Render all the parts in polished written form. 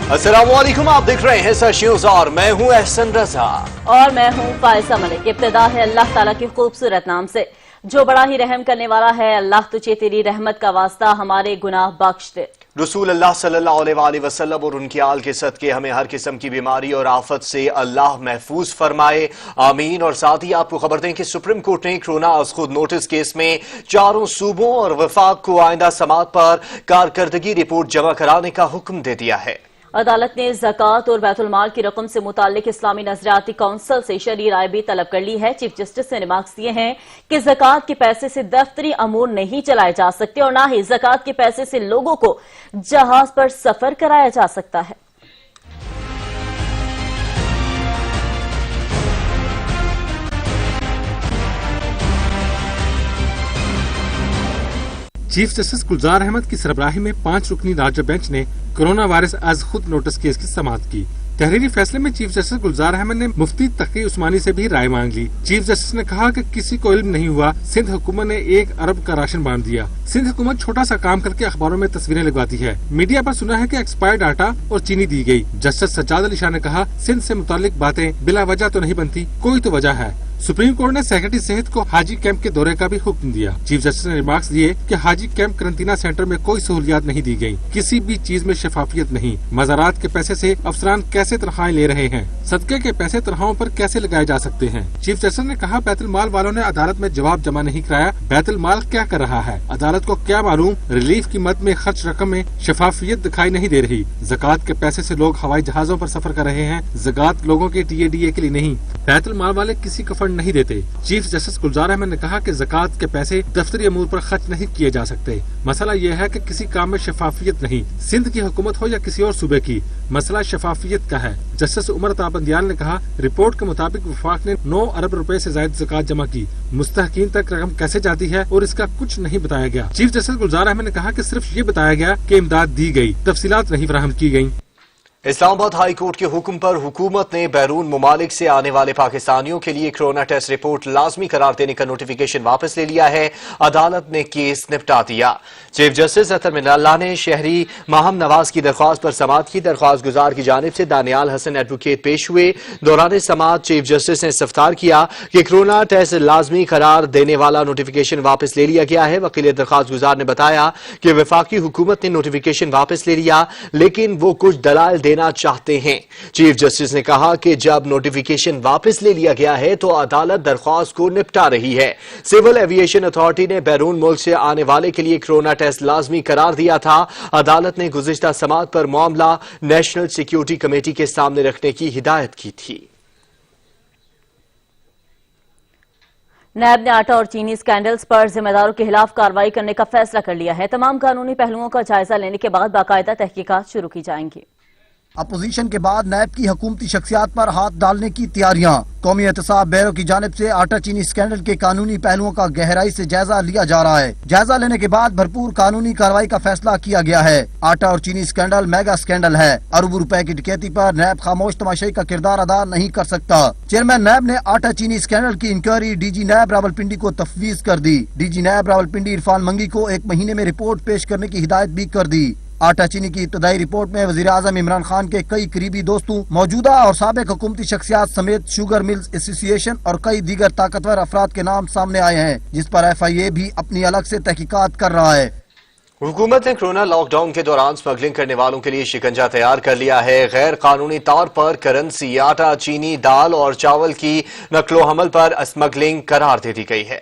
अस्सलामुअलैकुम, आप देख रहे हैं सर्च न्यूज़ और मैं हूं एहसन रजा और मैं हूं फायजा मलिक। इब्तिदा है अल्लाह ताला के खूबसूरत नाम से जो बड़ा ही रहम करने वाला है। अल्लाह तुझे तेरी रहमत का वास्ता हमारे गुनाह बख्श दे। रसूल अल्लाह सल्लल्लाहु अलैहि वसल्लम और उनके आल के सदके हमें हर किस्म की बीमारी और आफत से अल्लाह महफूज फरमाए, आमीन। और साथ ही आपको खबर दें कि सुप्रीम कोर्ट ने कोरोना आज खुद नोटिस केस में चारों सूबों और वफाक को आइंदा समात पर कारकर्दगी रिपोर्ट जमा कराने का हुक्म दे दिया है। अदालत ने ज़कात और बैतुल माल की रकम से मुताल्लिक इस्लामी नजरियाती काउंसिल से शरई राय भी तलब कर ली है। चीफ जस्टिस ने रिमार्क्स दिए हैं कि ज़कात के पैसे से दफ्तरी अमूर नहीं चलाए जा सकते और न ही ज़कात के पैसे से लोगों को जहाज पर सफर कराया जा सकता है। चीफ जस्टिस गुलजार अहमद की सरबराही में 5 रुकनी राज्य बेंच ने कोरोना वायरस आज खुद नोटिस केस की समाअत की। तहरीरी फैसले में चीफ जस्टिस गुलजार अहमद ने मुफ्ती तकी उस्मानी से भी राय मांग ली। चीफ जस्टिस ने कहा कि किसी को इल्म नहीं हुआ, सिंध हुकूमत ने 1 अरब का राशन बांट दिया। सिंध हुकूमत छोटा सा काम करके अखबारों में तस्वीरें लगवाती है। मीडिया पर सुना है कि एक्सपायर्ड आटा और चीनी दी गई। जस्टिस सज्जाद अली शाह ने कहा सिंध से मुतालिक बातें बिला वजह तो नहीं बनती, कोई तो वजह है। सुप्रीम कोर्ट ने सेक्रेटरी सेहत को हाजी कैंप के दौरे का भी हुक्म दिया। चीफ जस्टिस ने रिमार्क्स दिए कि हाजी कैंप करंटीना सेंटर में कोई सहूलियात नहीं दी गई, किसी भी चीज में शफाफियत नहीं। मज़ारात के पैसे से अफसरान कैसे तनख्वाहें ले रहे हैं, सदके के पैसे तनख्वाहों पर कैसे लगाए जा सकते हैं। चीफ जस्टिस ने कहा बैतुल माल वालों ने अदालत में जवाब जमा नहीं कराया, बैतुल माल क्या कर रहा है, अदालत को क्या मालूम। रिलीफ की मद में खर्च रकम में शफाफियत दिखाई नहीं दे रही। ज़कात के पैसे से लोग हवाई जहाजों पर सफर कर रहे हैं, ज़कात लोगों के TADA के लिए नहीं। बैतुल माल वाले किसी को फंड नहीं देते। चीफ जस्टिस गुलजार अहमद ने कहा कि ज़कात के पैसे दफ्तरी अमूर पर खर्च नहीं किए जा सकते। मसला यह है कि किसी काम में शफाफियत नहीं, सिंध की हुकूमत हो या किसी और सूबे की, मसला शफाफियत का है। जस्टिस उमर ताबंदियाल ने कहा रिपोर्ट के मुताबिक वफाक ने 9 अरब रुपए से ज्यादा ज़कात जमा की, मुस्तहकीन तक रकम कैसे जाती है और इसका कुछ नहीं बताया गया। चीफ जस्टिस गुलजार अहमद ने कहा कि सिर्फ ये बताया गया कि इमदाद दी गई, तफसीलात नहीं फराहम की गयी। इस्लामाबाद हाई कोर्ट के हुक्म पर हुकूमत ने बैरून ममालिक से आने वाले पाकिस्तानियों के लिए कोरोना टेस्ट रिपोर्ट लाजमी करार देने का नोटिफिकेशन वापस ले लिया है। अदालत ने केस निपटा दिया। चीफ जस्टिस अतर मिनल्लाह ने शहरी माहम नवाज की दरख्वास्त पर समाअत की। दरख्वास्त गुजार की जानिब से दानियाल हसन एडवोकेट पेश हुए। दौरान समाअत चीफ जस्टिस ने इस्तफ्तार किया कि कोरोना टेस्ट लाजमी करार देने वाला नोटिफिकेशन वापस ले लिया गया है। वकील दरख्वास्त गुजार ने बताया कि वफाकी हुकूमत ने नोटिफिकेशन वापस ले लिया, लेकिन वो कुछ दलाल देना चाहते हैं। चीफ जस्टिस ने कहा कि जब नोटिफिकेशन वापस ले लिया गया है तो अदालत दरख्वास्त को निपटा रही है। सिविल एविएशन अथॉरिटी ने बैरून मुल्क से आने वाले के लिए कोरोना टेस्ट लाजमी करार दिया था। अदालत ने गुज़िश्ता समाअत पर मामला नेशनल सिक्योरिटी कमेटी के सामने रखने की हिदायत की थी। नैब ने आटा और चीनी स्कैंडल्स पर जिम्मेदारों के खिलाफ कार्रवाई करने का फैसला कर लिया है। तमाम कानूनी पहलुओं का जायजा लेने के बाद बाकायदा तहकीकात शुरू की जाएंगी। अपोजिशन के बाद नैब की हुकूमती शख्सियात पर हाथ डालने की तैयारियां। कौमी एहतसाब बैरो की जानिब से आटा चीनी स्कैंडल के कानूनी पहलुओं का गहराई से जायजा लिया जा रहा है। जायजा लेने के बाद भरपूर कानूनी कार्रवाई का फैसला किया गया है। आटा और चीनी स्कैंडल मेगा स्कैंडल है। अरबों रुपए की डकैती पर नैब खामोश तमाशाई का किरदार अदा नहीं कर सकता। चेयरमैन नैब ने आटा चीनी स्कैंडल की इंक्वायरी DG नैब रावलपिंडी को तफवीज कर दी। DG नैब रावलपिंडी इरफान मंगी को 1 महीने में रिपोर्ट पेश करने की हिदायत भी कर दी। आटा चीनी की इब्तदाई रिपोर्ट में वज़ीर आज़म इमरान खान के कई करीबी दोस्तों, मौजूदा और साबिक हुकूमती शख्सियात समेत शुगर मिल्स एसोसिएशन और कई दीगर ताकतवर अफराद के नाम सामने आए हैं, जिस पर FIA भी अपनी अलग से तहकीकात कर रहा है। हुकूमत ने कोरोना लॉकडाउन के दौरान स्मगलिंग करने वालों के लिए शिकंजा तैयार कर लिया है। गैर कानूनी तौर पर करेंसी, आटा, चीनी, दाल और चावल की नकलो हमल पर स्मगलिंग करार दे दी गई है।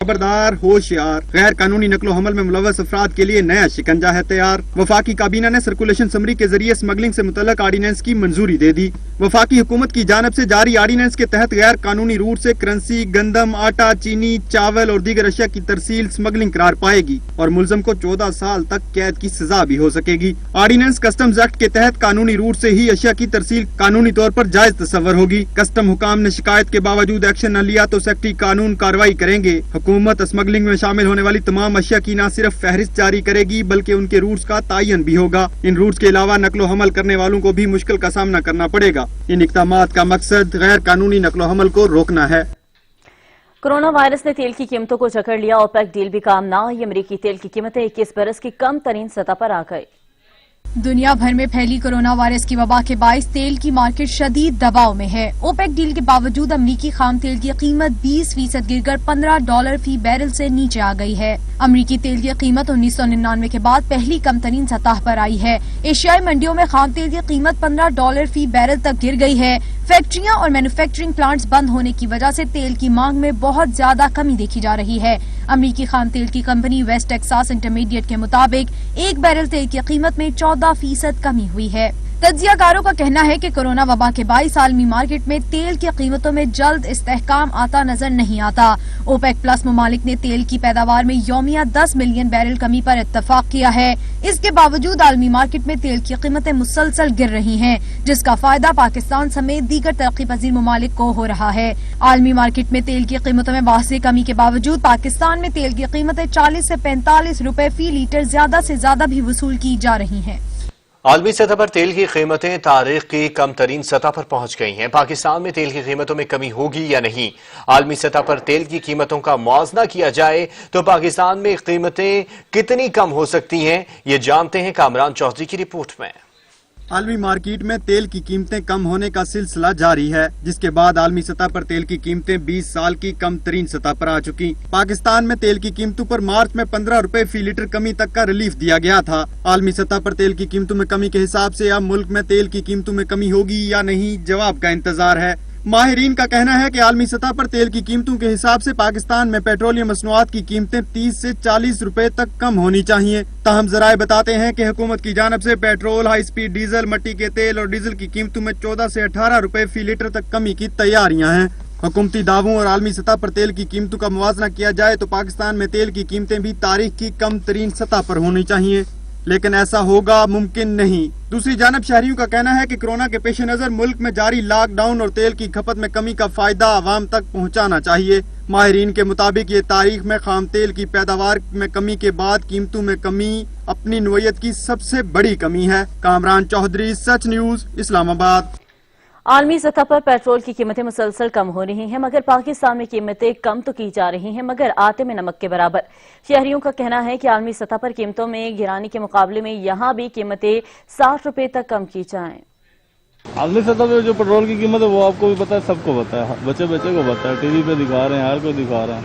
खबरदार, होशियार, गैर कानूनी नकलो हमल में मुलव्वस अफराद के लिए नया शिकंजा है तैयार। वफाकी काबीना ने सर्कुलेशन समरी के जरिए स्मगलिंग से मुतल्लक आर्डीनेंस की मंजूरी दे दी। वफाकी हुकूमत की जानिब से जारी आर्डीनेंस के तहत गैर कानूनी रूट से करेंसी, गंदम, आटा, चीनी, चावल और दीगर अशिया की तरसील स्मगलिंग करार पाएगी और मुलजम को 14 साल तक कैद की सजा भी हो सकेगी। आर्डीनेंस कस्टम्स एक्ट के तहत कानूनी रूट से ही अशिया की तरसील कानूनी तौर पर जायज तस्वर होगी। कस्टम हुकाम ने शिकायत के बावजूद एक्शन न लिया तो सेक्रेटरी कानून कार्रवाई करेंगे। हुकूमत स्मगलिंग में शामिल होने वाली तमाम अशिया की न सिर्फ फहरिस्त जारी करेगी बल्कि उनके रूट्स का तायन भी होगा। इन रूट्स के अलावा नकलो हमल करने वालों को भी मुश्किल का सामना करना पड़ेगा। इन इक़दामात का मकसद गैर कानूनी नकलो हमल को रोकना है। कोरोना वायरस ने तेल की कीमतों को जकड़ लिया। ओपेक डील भी काम ना आई। अमरीकी तेल की कीमतें 21 बरस की कम तरीन सतह पर आ गई। दुनिया भर में फैली कोरोना वायरस की वबा के बाइस तेल की मार्केट शदीद दबाव में है। ओपेक डील के बावजूद अमरीकी खाम तेल की कीमत 20% गिरकर $15 फी बैरल से नीचे आ गई है। अमरीकी तेल की कीमत 1999 के बाद पहली कम तरीन सतह पर आई है। एशियाई मंडियों में खाम तेल की कीमत $15 फी बैरल तक गिर गई है। फैक्ट्रियां और मैन्युफैक्चरिंग प्लांट्स बंद होने की वजह से तेल की मांग में बहुत ज्यादा कमी देखी जा रही है। अमरीकी खाम तेल की कंपनी वेस्ट टेक्सास इंटरमीडिएट के मुताबिक एक बैरल तेल की कीमत में 14% कमी हुई है। तज्जियाकारों का कहना है कि कोरोना वबा के बाइस आलमी मार्केट में तेल की कीमतों में जल्द इस्तेहकाम आता नजर नहीं आता। ओपेक प्लस ममालिक ने तेल की पैदावार में यौमिया 10 मिलियन बैरल कमी पर इत्तफाक किया है। इसके बावजूद आलमी मार्केट में तेल की कीमतें मुसलसल गिर रही हैं, जिसका फायदा पाकिस्तान समेत दीगर तरक्की पजीर ममालिक को हो रहा है। आलमी मार्केट में तेल की कीमतों में वाज़ेह कमी के बावजूद पाकिस्तान में तेल की कीमतें 40 से 45 रुपए फी लीटर ज्यादा से ज्यादा भी वसूल की जा रही हैं। आलमी सतह पर तेल की कीमतें तारीख की कम तरीन सतह पर पहुंच गई हैं। पाकिस्तान में तेल की कीमतों में कमी होगी या नहीं? आलमी सतह पर तेल की कीमतों का मुआवजा किया जाए तो पाकिस्तान में कीमतें कितनी कम हो सकती हैं, ये जानते हैं कामरान चौधरी की रिपोर्ट में। आलमी मार्केट में तेल की कीमतें कम होने का सिलसिला जारी है, जिसके बाद आलमी सतह पर तेल की कीमतें 20 साल की कम तरीन सतह पर आ चुकी। पाकिस्तान में तेल की कीमतों पर मार्च में 15 रुपए फी लीटर कमी तक का रिलीफ दिया गया था। आलमी सतह पर तेल की कीमतों में कमी के हिसाब से अब मुल्क में तेल की कीमतों में कमी होगी या नहीं, जवाब का इंतजार है। माहिरीन का कहना है कि आलमी सतह पर तेल की कीमतों के हिसाब से पाकिस्तान में पेट्रोलियम मसनूआत की कीमतें 30 से 40 रुपए तक कम होनी चाहिए। ताहम जराए बताते हैं कि हुकूमत की जानब से पेट्रोल, हाई स्पीड डीजल, मट्टी के तेल और डीजल की कीमतों में 14 से 18 रुपए फी लीटर तक कमी की तैयारियां हैं। हुकूमती दावों और आलमी सतह पर तेल की कीमतों का मुवाजना किया जाए तो पाकिस्तान में तेल की कीमतें भी तारीख की कम तरीन सतह पर होनी चाहिए, लेकिन ऐसा होगा मुमकिन नहीं। दूसरी जानब शहरियों का कहना है कि कोरोना के पेश नजर मुल्क में जारी लॉकडाउन और तेल की खपत में कमी का फायदा आवाम तक पहुंचाना चाहिए। माहिरीन के मुताबिक ये तारीख में खाम तेल की पैदावार में कमी के बाद कीमतों में कमी अपनी नोयत की सबसे बड़ी कमी है। कामरान चौधरी, सच न्यूज, इस्लामाबाद। आलमी सतह पर पेट्रोल की कीमतें मुसलसल कम हो रही हैं, मगर पाकिस्तान में कीमतें कम तो की जा रही हैं मगर आटे में नमक के बराबर। शहरियों का कहना है कि आलमी सतह पर कीमतों में गिराने के मुकाबले में यहाँ भी कीमतें 60 रुपए तक कम की जाएं। आलमी सतह पे जो पेट्रोल की कीमत है वो आपको भी पता है, सबको पता है, बच्चे बच्चे को पता है, टीवी पे दिखा रहे हैं, हर कोई दिखा रहा है।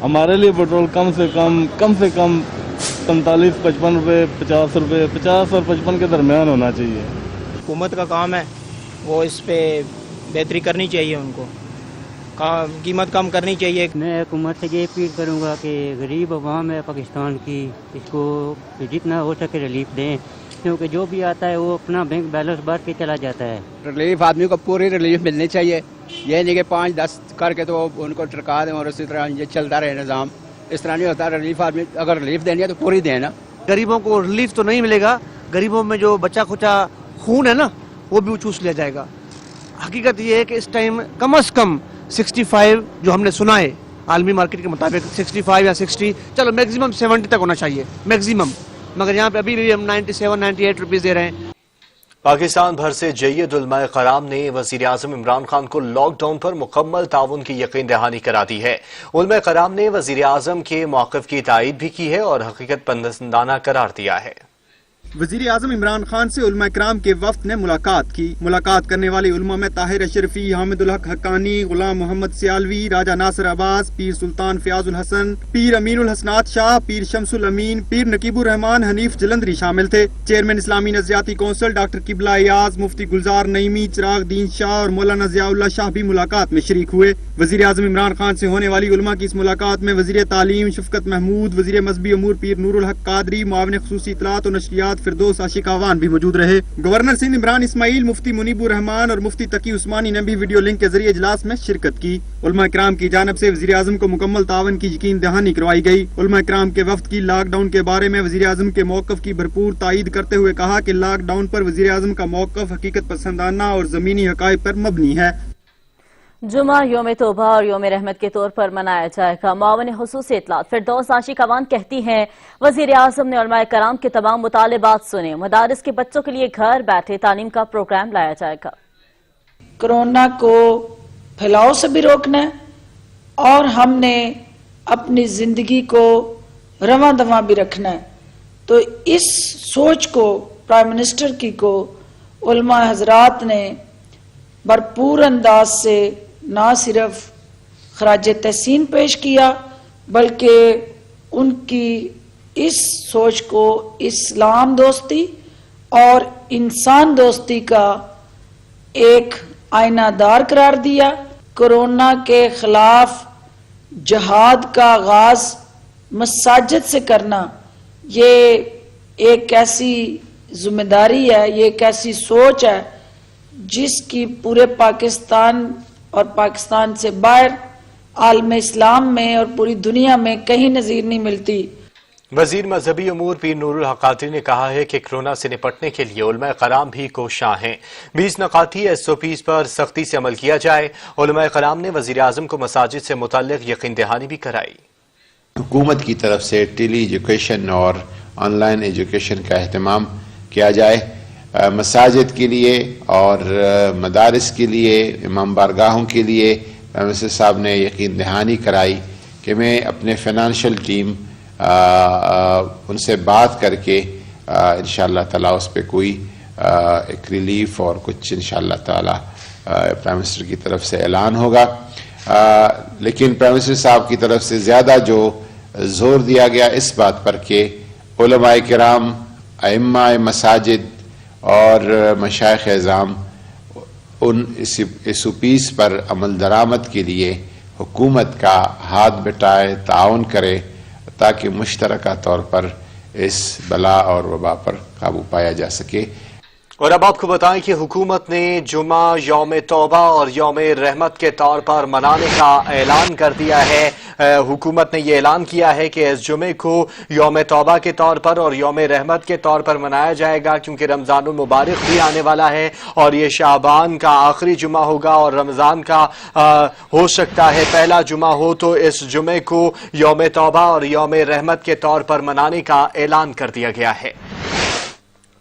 हमारे लिए पेट्रोल कम से कम 45-55 रुपए, 50 रुपए, 50 और 55 के दरमियान होना चाहिए। हुकूमत का काम है, वो इस पे बेहतरी करनी चाहिए, उनको कीमत कम करनी चाहिए। मैं हुकूमत से ये अपील करूँगा कि गरीब अवाम है पाकिस्तान की, इसको जितना हो सके रिलीफ दें, क्योंकि जो भी आता है वो अपना बैंक बैलेंस भर के चला जाता है। रिलीफ आदमी को पूरी रिलीफ मिलनी चाहिए, ये नहीं कि 5-10 करके तो उनको टरका दें और इसी तरह ये चलता रहे निज़ाम। इस तरह नहीं होता। रिलीफ आदमी अगर रिलीफ देनी है तो पूरी देना। गरीबों को रिलीफ तो नहीं मिलेगा, गरीबों में जो बचा खुचा खून है ना वो भी चूस लिया जाएगा। हकीकत ये है कि इस टाइम कम से कम 65 जो हमने सुना है आलमी मार्केट के मुताबिक 65 या 60, चलो मैक्सिमम 70 तक होना चाहिए मैक्सिमम, मगर यहाँ पे अभी भी हम 97-98 रुपीस दे रहे हैं। पाकिस्तान भर से जय्यद उलमाए क़राम ने वज़ीर आज़म इमरान खान को लॉकडाउन पर मुकम्मल ताउन की यकीन दहानी करा दी है। उलमाए क़राम ने वज़ीर आज़म के मौक़िफ़ की तायीद भी की है और हकीकत पसंदाना करार दिया है। वज़ीर आज़म इमरान खान से उलमा इकराम के वफ्द ने मुलाकात की। मुलाकात करने वाले उलमा में ताहिर अशरफी, हामिदुल हक हक्कानी, गुलाम मोहम्मद सियालवी, राजा नासिर अब्बास, पीर सुल्तान फयाजुल हसन, पीर अमीनुल हसनात शाह, पीर शमसुल अमीन, पीर नकीबुर रहमान हनीफ जलंधरी शामिल थे। चेयरमैन इस्लामी नज़रियाती कौंसिल डॉक्टर किबला इयाज, मुफ्ती गुलजार नईमी, चिराग दीन शाह और मौलाना ज़ियाउल्लाह शाह भी मुलाकात में शरीक हुए। वज़ीर आज़म इमरान खान से होने वाली उलमा की इस मुलाकात में वज़ीर तालीम शफकत महमूद, वज़ीर मज़हबी अमूर पीर नूरुल हक कादरी, मुआविन ख़ुसूसी इत्तलात और नशरियात फिरदौस आशिक आवान भी मौजूद रहे। गवर्नर सिंध इमरान इस्माइल, मुफ्ती मुनीबुर रहमान और मुफ्ती तकी उस्मानी ने भी वीडियो लिंक के जरिए इजलास में शिरकत की। उलमा इकराम की जानब से वज़ीर आज़म को मुकम्मल तावन की यकीन दहानी करवाई गई। उलमा इकराम के वफ्द की लॉकडाउन के बारे में वज़ीर आज़म के मौक़िफ़ की भरपूर तायीद करते हुए कहा कि लॉकडाउन पर वज़ीर आज़म का मौक़िफ़ हकीकत पसंदाना और ज़मीनी हक़ाइक़ पर मबनी है। जुमा योम तौबा और योम रहमत के तौर पर मनाया जाएगा। मुआविन ख़ुसूसी इत्तलात फिरदौस आशिक आवान कहती हैं, वज़ीर आज़म ने उलमाए कराम के तमाम मुतालिबात सुने। मदारिस के बच्चों के लिए घर बैठे तालीम का प्रोग्राम लाया जाएगा। कोरोना को फैलाव से भी रोकना है और हमने अपनी जिंदगी को रवां दवां भी रखना है। तो इस सोच को प्राइम मिनिस्टर की को उलमा हजरात ने भरपूर अंदाज से ना सिर्फ खराज तहसीन पेश किया बल्कि उनकी इस सोच को इस्लाम दोस्ती और इंसान दोस्ती का एक आईनादार करार दिया। कोरोना के खिलाफ जहाद का आगाज मसाजिद से करना, ये एक ऐसी जिम्मेदारी है, ये एक ऐसी सोच है जिसकी पूरे पाकिस्तान और पाकिस्तान से बाहर आलम इस्लाम में और पूरी दुनिया में कहीं नज़ीर नहीं मिलती। वजीर मजहबी अमूर पीर नूरुल हक कादरी ने कहा है कि कोरोना से निपटने के लिए उलमा कराम भी कोशां हैं। 20 नकाती SOPs पर सख्ती से अमल किया जाए। उलमा कराम ने वजीर आजम को मसाजिद से मुतल्लिक यकीन दहानी भी कराई। हुकूमत की तरफ से टेली एजुकेशन और ऑनलाइन एजुकेशन का अहतमाम किया जाए। मसाजिद के लिए और मदारिस के लिए, इमाम बारगाहों के लिए मिनिस्टर साहब ने यकीन दहानी कराई कि मैं अपने फाइनेंशियल टीम उनसे बात करके इंशाअल्लाह ताला उस पर कोई एक रिलीफ और कुछ इंशाअल्लाह ताला प्राइम मिनिस्टर की तरफ से ऐलान होगा। लेकिन प्राइम मिनिस्टर साहब की तरफ से ज़्यादा जो जोर दिया गया इस बात पर कि उलमाए किराम, अइम्माए मसाजिद और मशाइख एज़ाम उन SOPs पर अमल दरामद के लिए हुकूमत का हाथ बटाए, ताउन करे ताकि मुश्तरका तौर पर इस बला और वबा पर काबू पाया जा सके। और अब आपको बताएं कि हुकूमत ने जुमा यौम तौबा और यौम रहमत के तौर पर मनाने का ऐलान कर दिया है। हुकूमत ने ये ऐलान किया है कि इस जुमे को यौम तौबा के तौर पर और यौम रहमत के तौर पर मनाया जाएगा, क्योंकि रमज़ानुल मुबारक भी आने वाला है और ये शाबान का आखिरी जुमा होगा और रमज़ान का हो सकता है पहला जुमा हो, तो इस जुमे को यौम तौबा और यौम रहमत के तौर पर मनाने का ऐलान कर दिया गया है।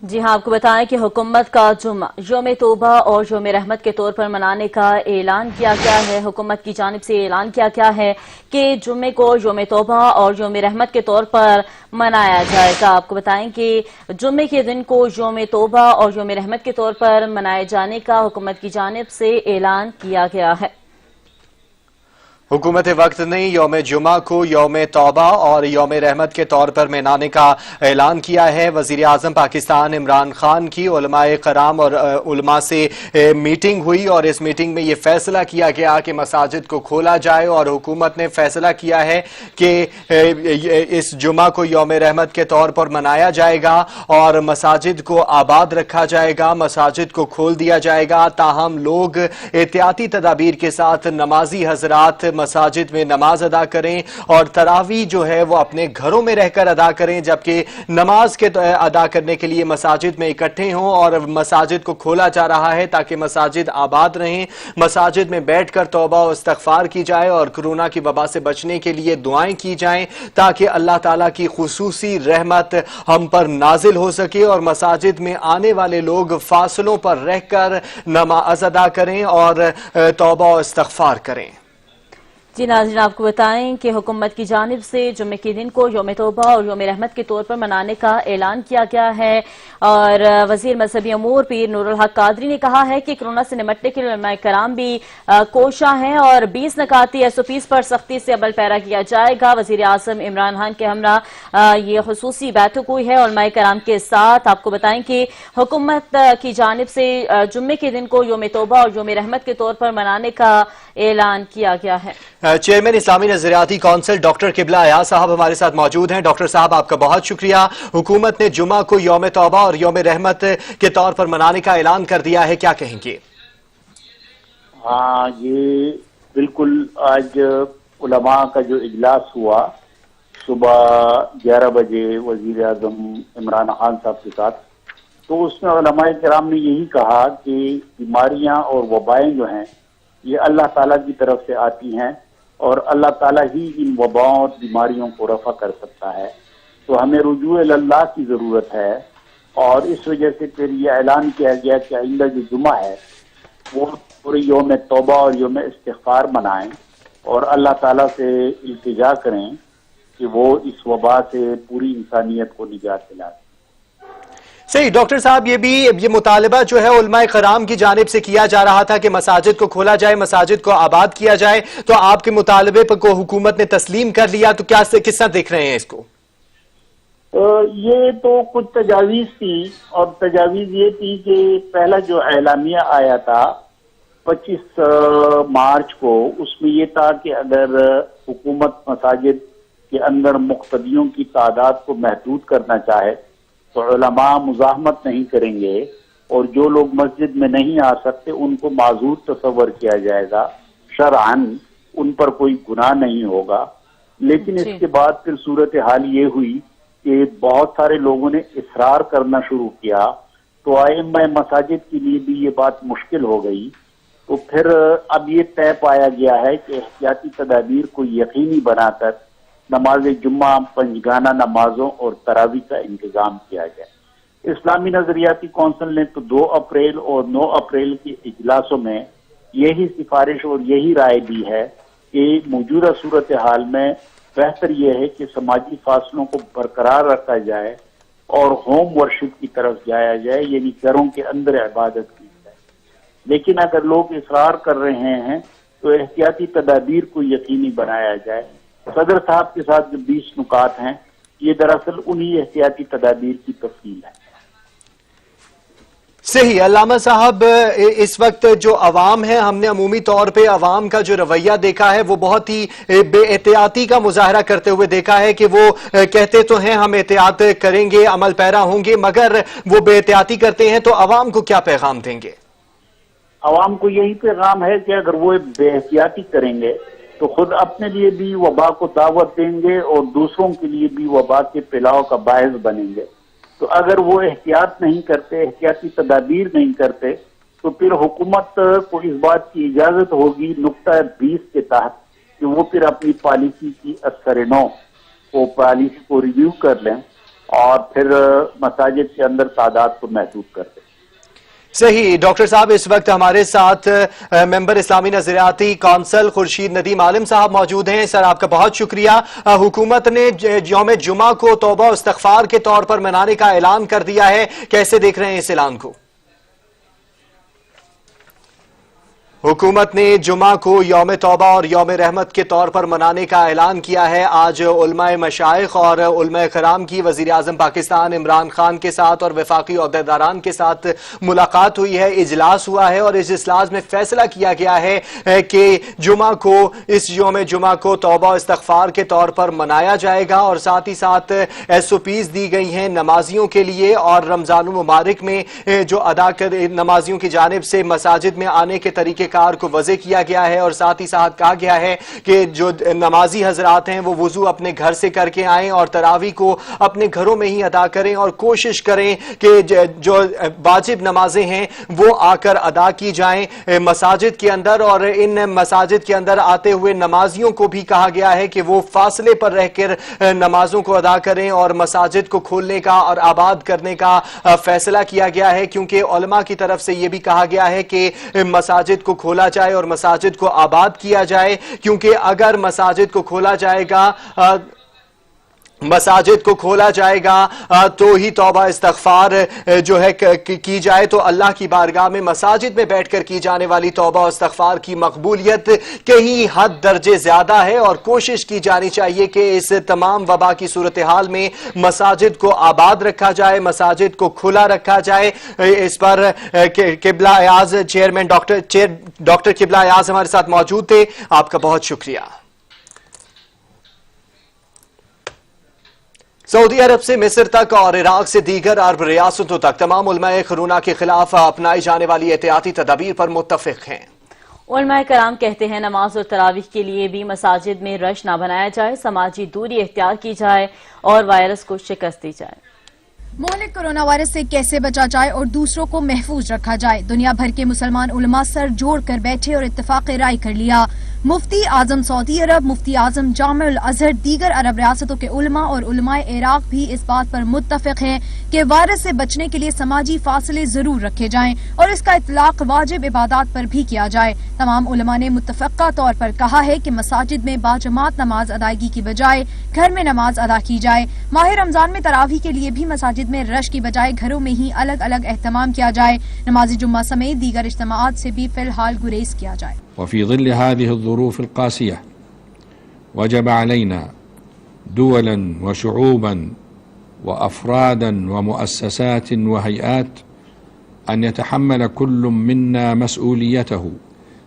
जी हां, आपको बताएं कि हुकूमत का जुमा यौम तौबा और यौम रहमत के तौर पर मनाने का ऐलान किया गया है। हुकूमत की जानिब से ऐलान किया गया है कि जुमे को यौम तौबा और यौम रहमत के तौर पर मनाया जाएगा। आपको बताएं कि जुमे के दिन को यौम तौबा और यौम रहमत के तौर पर मनाए जाने का हुकूमत की जानिब से ऐलान किया गया है। हुकूमत वक्त ने यौम जुमा को यौम तौबा और यौम रहमत के तौर पर मनाने का ऐलान किया है। वजीर आजम पाकिस्तान इमरान खान की उलमाए कराम और उलमा से मीटिंग हुई और इस मीटिंग में ये फैसला किया गया कि मसाजिद को खोला जाए और हुकूमत ने फैसला किया है कि इस जुमा को यौम रहमत के तौर पर मनाया जाएगा और मसाजिद को आबाद रखा जाएगा, मसाजिद को खोल दिया जाएगा। ताहम लोग एहतियाती तदाबीर के साथ नमाजी हजरात मसाजिद में नमाज अदा करें और तरावी जो है वो अपने घरों में रहकर अदा करें, जबकि नमाज के अदा करने के लिए मसाजिद में इकट्ठे हों। और मसाजिद को खोला जा रहा है ताकि मसाजिद आबाद रहें, मसाजिद में बैठकर तौबा और इस्तगफार की जाए और कोरोना की वबा से बचने के लिए दुआएं की जाएं, ताकि अल्लाह ताला की खुसूसी रहमत हम पर नाजिल हो सके और मसाजिद में आने वाले लोग फासलों पर रहकर नमाज अदा करें और तौबा और इस्तगफार करें। जी नाज़रीन, आपको बताएं कि हुकूमत की जानिब से जुम्मे के दिन को यौम तौबा और यौम रहमत के तौर पर मनाने का ऐलान किया गया है। और वजीर मजहबी अमूर पीर नूरुल हक कादरी ने कहा है कि कोरोना से निपटने के लिए उलमाए कराम भी कोशां हैं और 20 नकाती SOPs पर सख्ती से अमल पैरा किया जाएगा। वजीर आजम इमरान खान के हमरा ये खुसूसी बैठक हुई है उलमाए कराम के साथ। आपको बताएं कि हुकूमत की जानिब से जुम्मे के दिन को यौम तौबा और यौम रहमत के तौर पर मनाने का ऐलान किया गया है। चेयरमैन इस्लामी नजरियाती काउंसिल डॉक्टर किबला अयाज साहब हमारे साथ मौजूद हैं। डॉक्टर साहब, आपका बहुत शुक्रिया। हुकूमत ने जुमा को यौम तौबा और यौम रहमत के तौर पर मनाने का ऐलान कर दिया है, क्या कहेंगे? हाँ, ये बिल्कुल आज उलमा का जो इजलास हुआ सुबह 11 बजे वजीर आजम इमरान खान साहब के साथ, तो उसमें उलमाए किराम ने यही कहा कि बीमारियां और वबाएं जो हैं ये अल्लाह ताला की तरफ से आती हैं और अल्लाह ताला ही इन वबाओं और बीमारियों को रफा कर सकता है। तो हमें रुजू अल्लाह की ज़रूरत है और इस वजह से फिर ये ऐलान किया गया कि आइंदा जो जुमा है वो पूरी यौम तौबा और यौम इस्तिग़फ़ार मनाएं और अल्लाह ताला से इल्तिजा करें कि वो इस वबा से पूरी इंसानियत को निजात दिलाए। صحیح ڈاکٹر صاحب، یہ مطالبہ جو ہے علماء کرام کی جانب سے کیا جا رہا تھا کہ مساجد کو کھولا جائے، مساجد کو آباد کیا جائے، تو آپ کے مطالبے کو حکومت نے تسلیم کر لیا، تو کس طرح دیکھ رہے ہیں اس کو؟ یہ تو کچھ تجاویز تھی، اور تجاویز یہ تھی کہ پہلا جو اعلامیہ آیا تھا 25 مارچ کو، اس میں یہ تھا کہ اگر حکومت مساجد کے اندر مقتدیوں کی تعداد کو محدود کرنا چاہے تو علماء مزاحمت نہیں کریں گے، اور جو لوگ مسجد میں نہیں آ سکتے ان کو معذور تصور کیا جائے گا، شرعاً ان پر کوئی گناہ نہیں ہوگا۔ لیکن اس کے بعد پھر صورتحال یہ ہوئی کہ بہت سارے لوگوں نے اصرار کرنا شروع کیا، تو ائمہ مساجد کے لیے بھی یہ بات مشکل ہو گئی۔ تو پھر اب یہ طے پایا گیا ہے کہ احتیاطی تدابیر کو یقینی بنا کر نماز جمعہ، پنجگانہ نمازوں اور تراویح کا انتظام کیا جائے۔ اسلامی نظریاتی کونسل نے تو 2 اپریل اور 9 اپریل کے اجلاسوں میں یہی سفارش اور یہی رائے دی ہے کہ موجودہ صورتحال میں بہتر یہ ہے کہ سماجی فاصلوں کو برقرار رکھا جائے اور ہوم ورشپ کی طرف جایا جائے، یعنی گھروں کے اندر عبادت کی جائے۔ لیکن اگر لوگ اصرار کر رہے ہیں تو احتیاطی تدابیر کو یقینی بنایا جائے۔ صدر صاحب کے ساتھ جو 20 نکات ہیں، یہ دراصل انہی احتیاطی تدابیر کی تفصیل ہے۔ صحیح علامہ صاحب، اس وقت جو عوام ہے، ہم نے عمومی طور پہ عوام کا جو رویہ دیکھا ہے وہ بہت ہی بے احتیاطی کا مظاہرہ کرتے ہوئے دیکھا ہے کہ وہ کہتے تو ہیں ہم احتیاط کریں گے، عمل پیرا ہوں گے، مگر وہ بے احتیاطی کرتے ہیں۔ تو عوام کو کیا پیغام دیں گے؟ عوام کو یہی پیغام ہے کہ اگر وہ بے احتیاطی کریں گے تو خود اپنے لیے بھی وبا کو دعوت دیں گے اور دوسروں کے لیے بھی وبا کے پھیلاؤ کا باعث بنیں گے۔ تو اگر وہ احتیاط نہیں کرتے، احتیاطی تدابیر نہیں کرتے، تو پھر حکومت کو اس بات کی اجازت ہوگی نقطہ 20 کے تحت کہ وہ پھر اپنی پالیسی کی اثر نو وہ پالیسی کو ریویو کر لیں اور پھر مساجد کے اندر تعداد کو محدود کر دیں۔ صحیح ڈاکٹر صاحب، اس وقت ہمارے ساتھ ممبر اسلامی نظریاتی کونسل خورشید ندیم عالم صاحب موجود ہیں۔ سر، آپ کا بہت شکریہ۔ حکومت نے یوم جمعہ کو توبہ و استغفار کے طور پر منانے کا اعلان کر دیا ہے، کیسے دیکھ رہے ہیں اس اعلان کو؟ حکومت نے جمعہ کو یوم توبہ اور یوم رحمت کے طور پر منانے کا اعلان کیا ہے۔ آج علماء مشائخ اور علماء کرام کی وزیر اعظم پاکستان عمران خان کے ساتھ اور وفاقی عہدیداران کے ساتھ ملاقات ہوئی ہے، اجلاس ہوا ہے، اور اس اجلاس میں فیصلہ کیا گیا ہے کہ جمعہ کو، اس یوم جمعہ کو توبہ و استغفار کے طور پر منایا جائے گا، اور ساتھ ہی ساتھ SOPs دی گئی ہیں نمازیوں کے لیے، اور رمضان المبارک میں جو ادا کر نمازیوں کی جانب سے مساجد میں آنے کے طریقے کار کو وضع کیا گیا ہے، اور ساتھ ہی ساتھ کہا گیا ہے کہ جو نمازی حضرات ہیں وہ وضو اپنے گھر سے کر کے آئیں اور تراویح کو اپنے گھروں میں ہی ادا کریں، اور کوشش کریں کہ جو واجب نمازیں ہیں وہ آ کر ادا کی جائیں مساجد کے اندر، اور ان مساجد کے اندر آتے ہوئے نمازیوں کو بھی کہا گیا ہے کہ وہ فاصلے پر رہ کر نمازوں کو ادا کریں، اور مساجد کو کھولنے کا اور آباد کرنے کا فیصلہ کیا گیا ہے، کیونکہ علماء کی طرف سے یہ بھی کہا گیا ہے کہ مساجد کو کھولا جائے اور مساجد کو آباد کیا جائے، کیونکہ اگر مساجد کو کھولا جائے گا تو ہی توبہ استغفار جو ہے کی جائے، تو اللہ کی بارگاہ میں مساجد میں بیٹھ کر کی جانے والی توبہ و استغفار کی مقبولیت کہیں حد درجے زیادہ ہے، اور کوشش کی جانی چاہیے کہ اس تمام وبا کی صورتحال میں مساجد کو آباد رکھا جائے، مساجد کو کھلا رکھا جائے۔ اس پر قبلہ ایاز چیئرمین ڈاکٹر قبلہ ایاز ہمارے ساتھ موجود تھے، آپ کا بہت شکریہ۔ سعودی عرب سے مصر تک اور عراق سے دیگر عرب ریاستوں تک تمام علماء کرونا کے خلاف اپنائی جانے والی احتیاطی تدابیر پر متفق ہیں۔ علماء کرام کہتے ہیں نماز اور تراویح کے لیے بھی مساجد میں رش نہ بنایا جائے، سماجی دوری اختیار کی جائے اور وائرس کو شکست دی جائے۔ مہلک کرونا وائرس سے کیسے بچا جائے اور دوسروں کو محفوظ رکھا جائے، دنیا بھر کے مسلمان علماء سر جوڑ کر بیٹھے اور اتفاق رائے کر لیا۔ मुफ्ती आजम सऊदी अरब, मुफ्ती आजम जामिउल अजहर, दीगर अरब रियासतों के उलमा और उलमाए इराक भी इस बात पर मुत्तफिक हैं कि वायरस से बचने के लिए समाजी फासले जरूर रखे जाएं और इसका इतलाक वाजिब इबादत पर भी किया जाए। तमाम उलमा ने मुत्तफिका तौर पर कहा है कि मसाजिद में बाजमात नमाज अदायगी की बजाय घर में नमाज अदा की जाए। माह रमजान में तरावी के लिए भी मसाजिद में रश की बजाय घरों में ही अलग अलग एहतमाम किया जाए। नमाज जुम्मा समेत दीगर इज्तिमाआत से भी फिलहाल गुरेज किया जाए। وفي ظل هذه الظروف القاسية وجب علينا دولا وشعوبا وأفرادا ومؤسسات وهيئات أن يتحمل كل منا مسؤوليته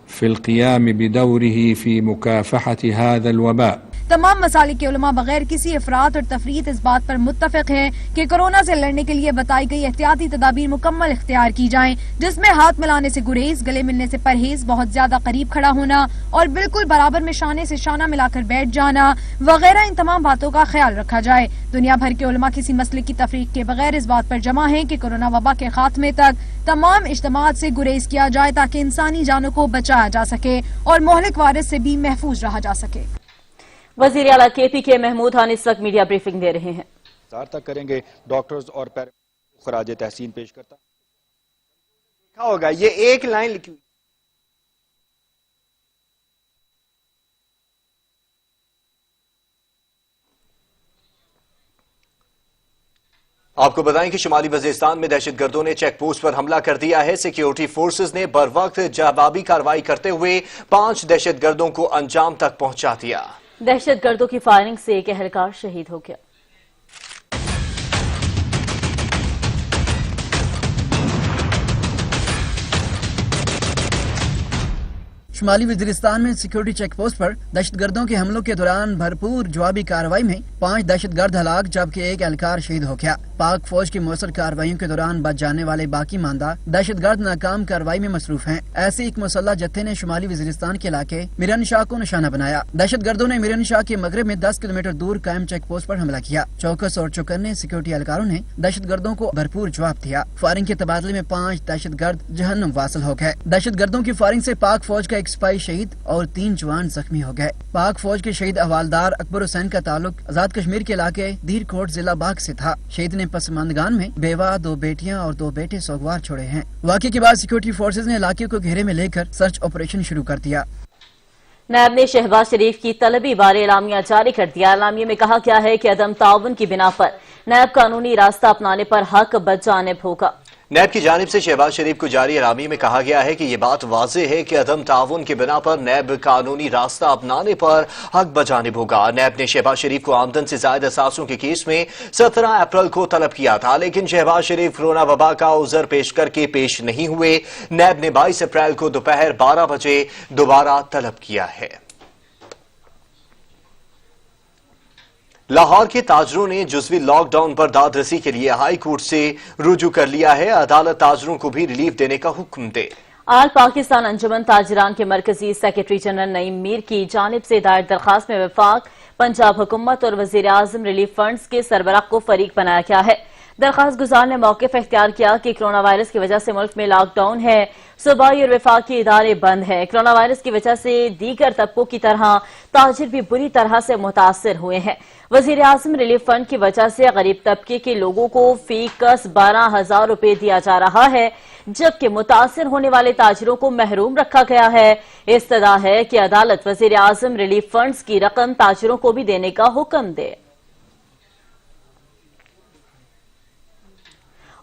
في القيام بدوره في مكافحة هذا الوباء. तमाम मसालिक के उलमा बगैर किसी अफरात और तफरीत इस बात पर मुत्तफिक हैं कि कोरोना से लड़ने के लिए बताई गई एहतियाती तदाबीर मुकम्मल इख्तियार की जाएं, जिसमें हाथ मिलाने से गुरेज, गले मिलने से परहेज, बहुत ज्यादा करीब खड़ा होना और बिल्कुल बराबर में शाने से शाना मिलाकर बैठ जाना वगैरह, इन तमाम बातों का ख्याल रखा जाए। दुनिया भर के उलमा किसी मसले की तफरीक के बगैर इस बात पर जमा हैं कि कोरोना वबा के खात्मे तक तमाम इज्तिमाआत से गुरेज किया जाए ताकि इंसानी जानों को बचाया जा सके और मोहलिक वायरस से भी महफूज रहा जा सके। वजीर आला KP के महमूद खान इस वक्त मीडिया ब्रीफिंग दे रहे हैं। तक करेंगे डॉक्टर्स और खराज तहसीन पेश करता क्या होगा। ये एक लाइन लिखी हुई आपको बताएं कि शुमाली वजीरिस्तान में दहशतगर्दों ने चेक पोस्ट पर हमला कर दिया है। सिक्योरिटी फोर्सेज ने बरवक्त जवाबी कार्रवाई करते हुए 5 दहशतगर्दों को अंजाम तक पहुंचा दिया। दहशतगर्दों की फायरिंग से एक एहलकार शहीद हो गया। शुमाली वजीरिस्तान में सिक्योरिटी चेक पोस्ट पर दहशतगर्दों के हमलों के दौरान भरपूर जवाबी कार्रवाई में 5 दहशतगर्द हलाक जबकि एक एहलकार शहीद हो गया। पाक फौज की मौसर कार्रवाइयों के दौरान बच जाने वाले बाकी मानदा दहशतगर्द नाकाम कार्रवाई में मसरूफ हैं। ऐसे एक मुसल्लह जत्थे ने शुमाली वजीरिस्तान के इलाके मिरन शाह को निशाना बनाया। दहशतगर्दों ने मिरन शाह के मगरब में 10 किलोमीटर दूर कायम चेक पोस्ट पर हमला किया। चौकस और चौकन्ने सिक्योरिटी एहलकारों ने दहशतगर्दों को भरपूर जवाब दिया। फायरिंग के तबादले में 5 दहशतगर्द जहन्नुम वासिल हो गए। दहशतगर्दों की फायरिंग से पाक फौज का एक सिपाही शहीद और 3 जवान जख्मी हो गए। पाक फौज के शहीद हवालदार अकबर हुसैन का ताल्लुक आजाद कश्मीर के इलाके धीरकोट जिला बाग से था। शहीद ने पसमानदगान में बेवा, 2 बेटियां और 2 बेटे सोगवार छोड़े हैं। वाक़े के बाद सिक्योरिटी फोर्सेज ने इलाके को घेरे में लेकर सर्च ऑपरेशन शुरू कर दिया। नायब ने शहबाज शरीफ की तलबी बारे एलामिया जारी कर दिया। एलामिया में कहा गया है कि अदम ताउन की बिना पर नायब कानूनी रास्ता अपनाने पर हक बदजानिब होगा। नैब की जानिब से शहबाज शरीफ को जारी एलामी में कहा गया है कि ये बात वाज़ेह है कि अदम ताउन की बिना पर नैब कानूनी रास्ता अपनाने पर हक बजानिब होगा। नैब ने शहबाज शरीफ को आमदन से ज्यादा असासों के केस में 17 अप्रैल को तलब किया था, लेकिन शहबाज शरीफ कोरोना वबा का उज़र पेश करके पेश नहीं हुए। नैब ने 22 अप्रैल को दोपहर 12 बजे दोबारा तलब किया है। लाहौर के ताजरों ने जुज़वी लॉकडाउन पर दादरसी के लिए हाई कोर्ट से रुजू कर लिया है। अदालत ताजरों को भी रिलीफ देने का हुक्म दे। आल पाकिस्तान अंजुमन ताजरान के मरकजी सेक्रेटरी जनरल नईम मीर की जानिब से दायर दरखास्त में वफाक, पंजाब हुकूमत और वजीर आजम रिलीफ फंड्स के सरबराह को फरीक बनाया गया है। दरखास्त गुजार ने मौक़िफ़ इख्तियार किया कि कोरोना वायरस की वजह से मुल्क में लॉकडाउन है, सूबाई और वफाकी इदारे बंद है। कोरोना वायरस की वजह से दीगर तबकों की तरह ताजिर भी बुरी तरह से मुतासर हुए हैं। वजीर आजम रिलीफ फंड की वजह से गरीब तबके के लोगों को फी कस 12,000 रुपए दिया जा रहा है, जबकि मुतासर होने वाले ताजिरों को महरूम रखा गया है। इस्तदा है कि अदालत वजीर आजम रिलीफ फंड्स की रकम ताजिरों को भी देने का हुक्म दे।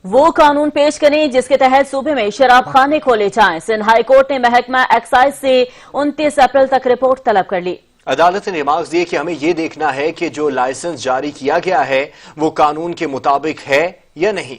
वो कानून पेश करें जिसके तहत सूबे में शराब खाने खोले जाएं। सिंध हाई कोर्ट ने महकमा एक्साइज से 29 अप्रैल तक रिपोर्ट तलब कर ली। अदालत ने रिमार्क्स दिए कि हमें यह देखना है कि जो लाइसेंस जारी किया गया है वो कानून के मुताबिक है या नहीं।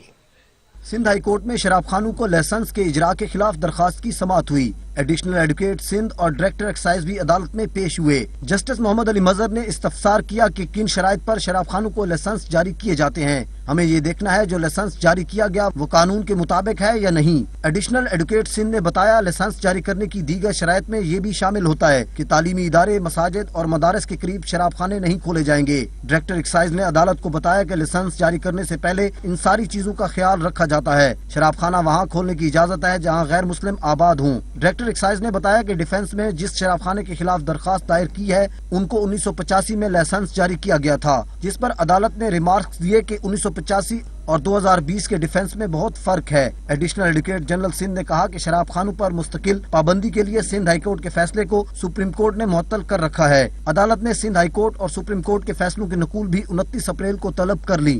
सिंध हाई कोर्ट में शराब खानों को लाइसेंस के इजरा के खिलाफ दरखास्त की समाअत हुई। एडिशनल एडवोकेट सिंध और डायरेक्टर एक्साइज भी अदालत में पेश हुए। जस्टिस मोहम्मद अली मजहर ने इस्तफसार किया कि किन शराइत पर शराब खानों को लाइसेंस जारी किए जाते हैं। हमें ये देखना है जो लाइसेंस जारी किया गया वो कानून के मुताबिक है या नहीं। एडिशनल एडवोकेट सिंध ने बताया लाइसेंस जारी करने की दीगर शराइत में ये भी शामिल होता है कि तालीमी इदारे, मसाजिद और मदारस के करीब शराब खाने नहीं खोले जाएंगे। डायरेक्टर एक्साइज ने अदालत को बताया कि लाइसेंस जारी करने से पहले इन सारी चीजों का ख्याल रखा जाता है। शराब खाना वहाँ खोलने की इजाजत है जहाँ गैर मुस्लिम आबाद हों। डायरेक्टर کمشنر ایکسائز نے بتایا کہ ڈیفنس میں جس شراب خانے کے خلاف درخواست دائر کی ہے ان کو 1985 میں لائسنس جاری کیا گیا تھا، جس پر عدالت نے ریمارکس دیے کہ 1985 اور 2020 کے ڈیفنس میں بہت فرق ہے۔ ایڈیشنل ایڈوکیٹ جنرل سندھ نے کہا کہ شراب خانوں پر مستقل پابندی کے لیے سندھ ہائی کورٹ کے فیصلے کو سپریم کورٹ نے معطل کر رکھا ہے۔ عدالت نے سندھ ہائی کورٹ اور سپریم کورٹ کے فیصلوں کی نقول بھی 29 اپریل کو طلب کر لی۔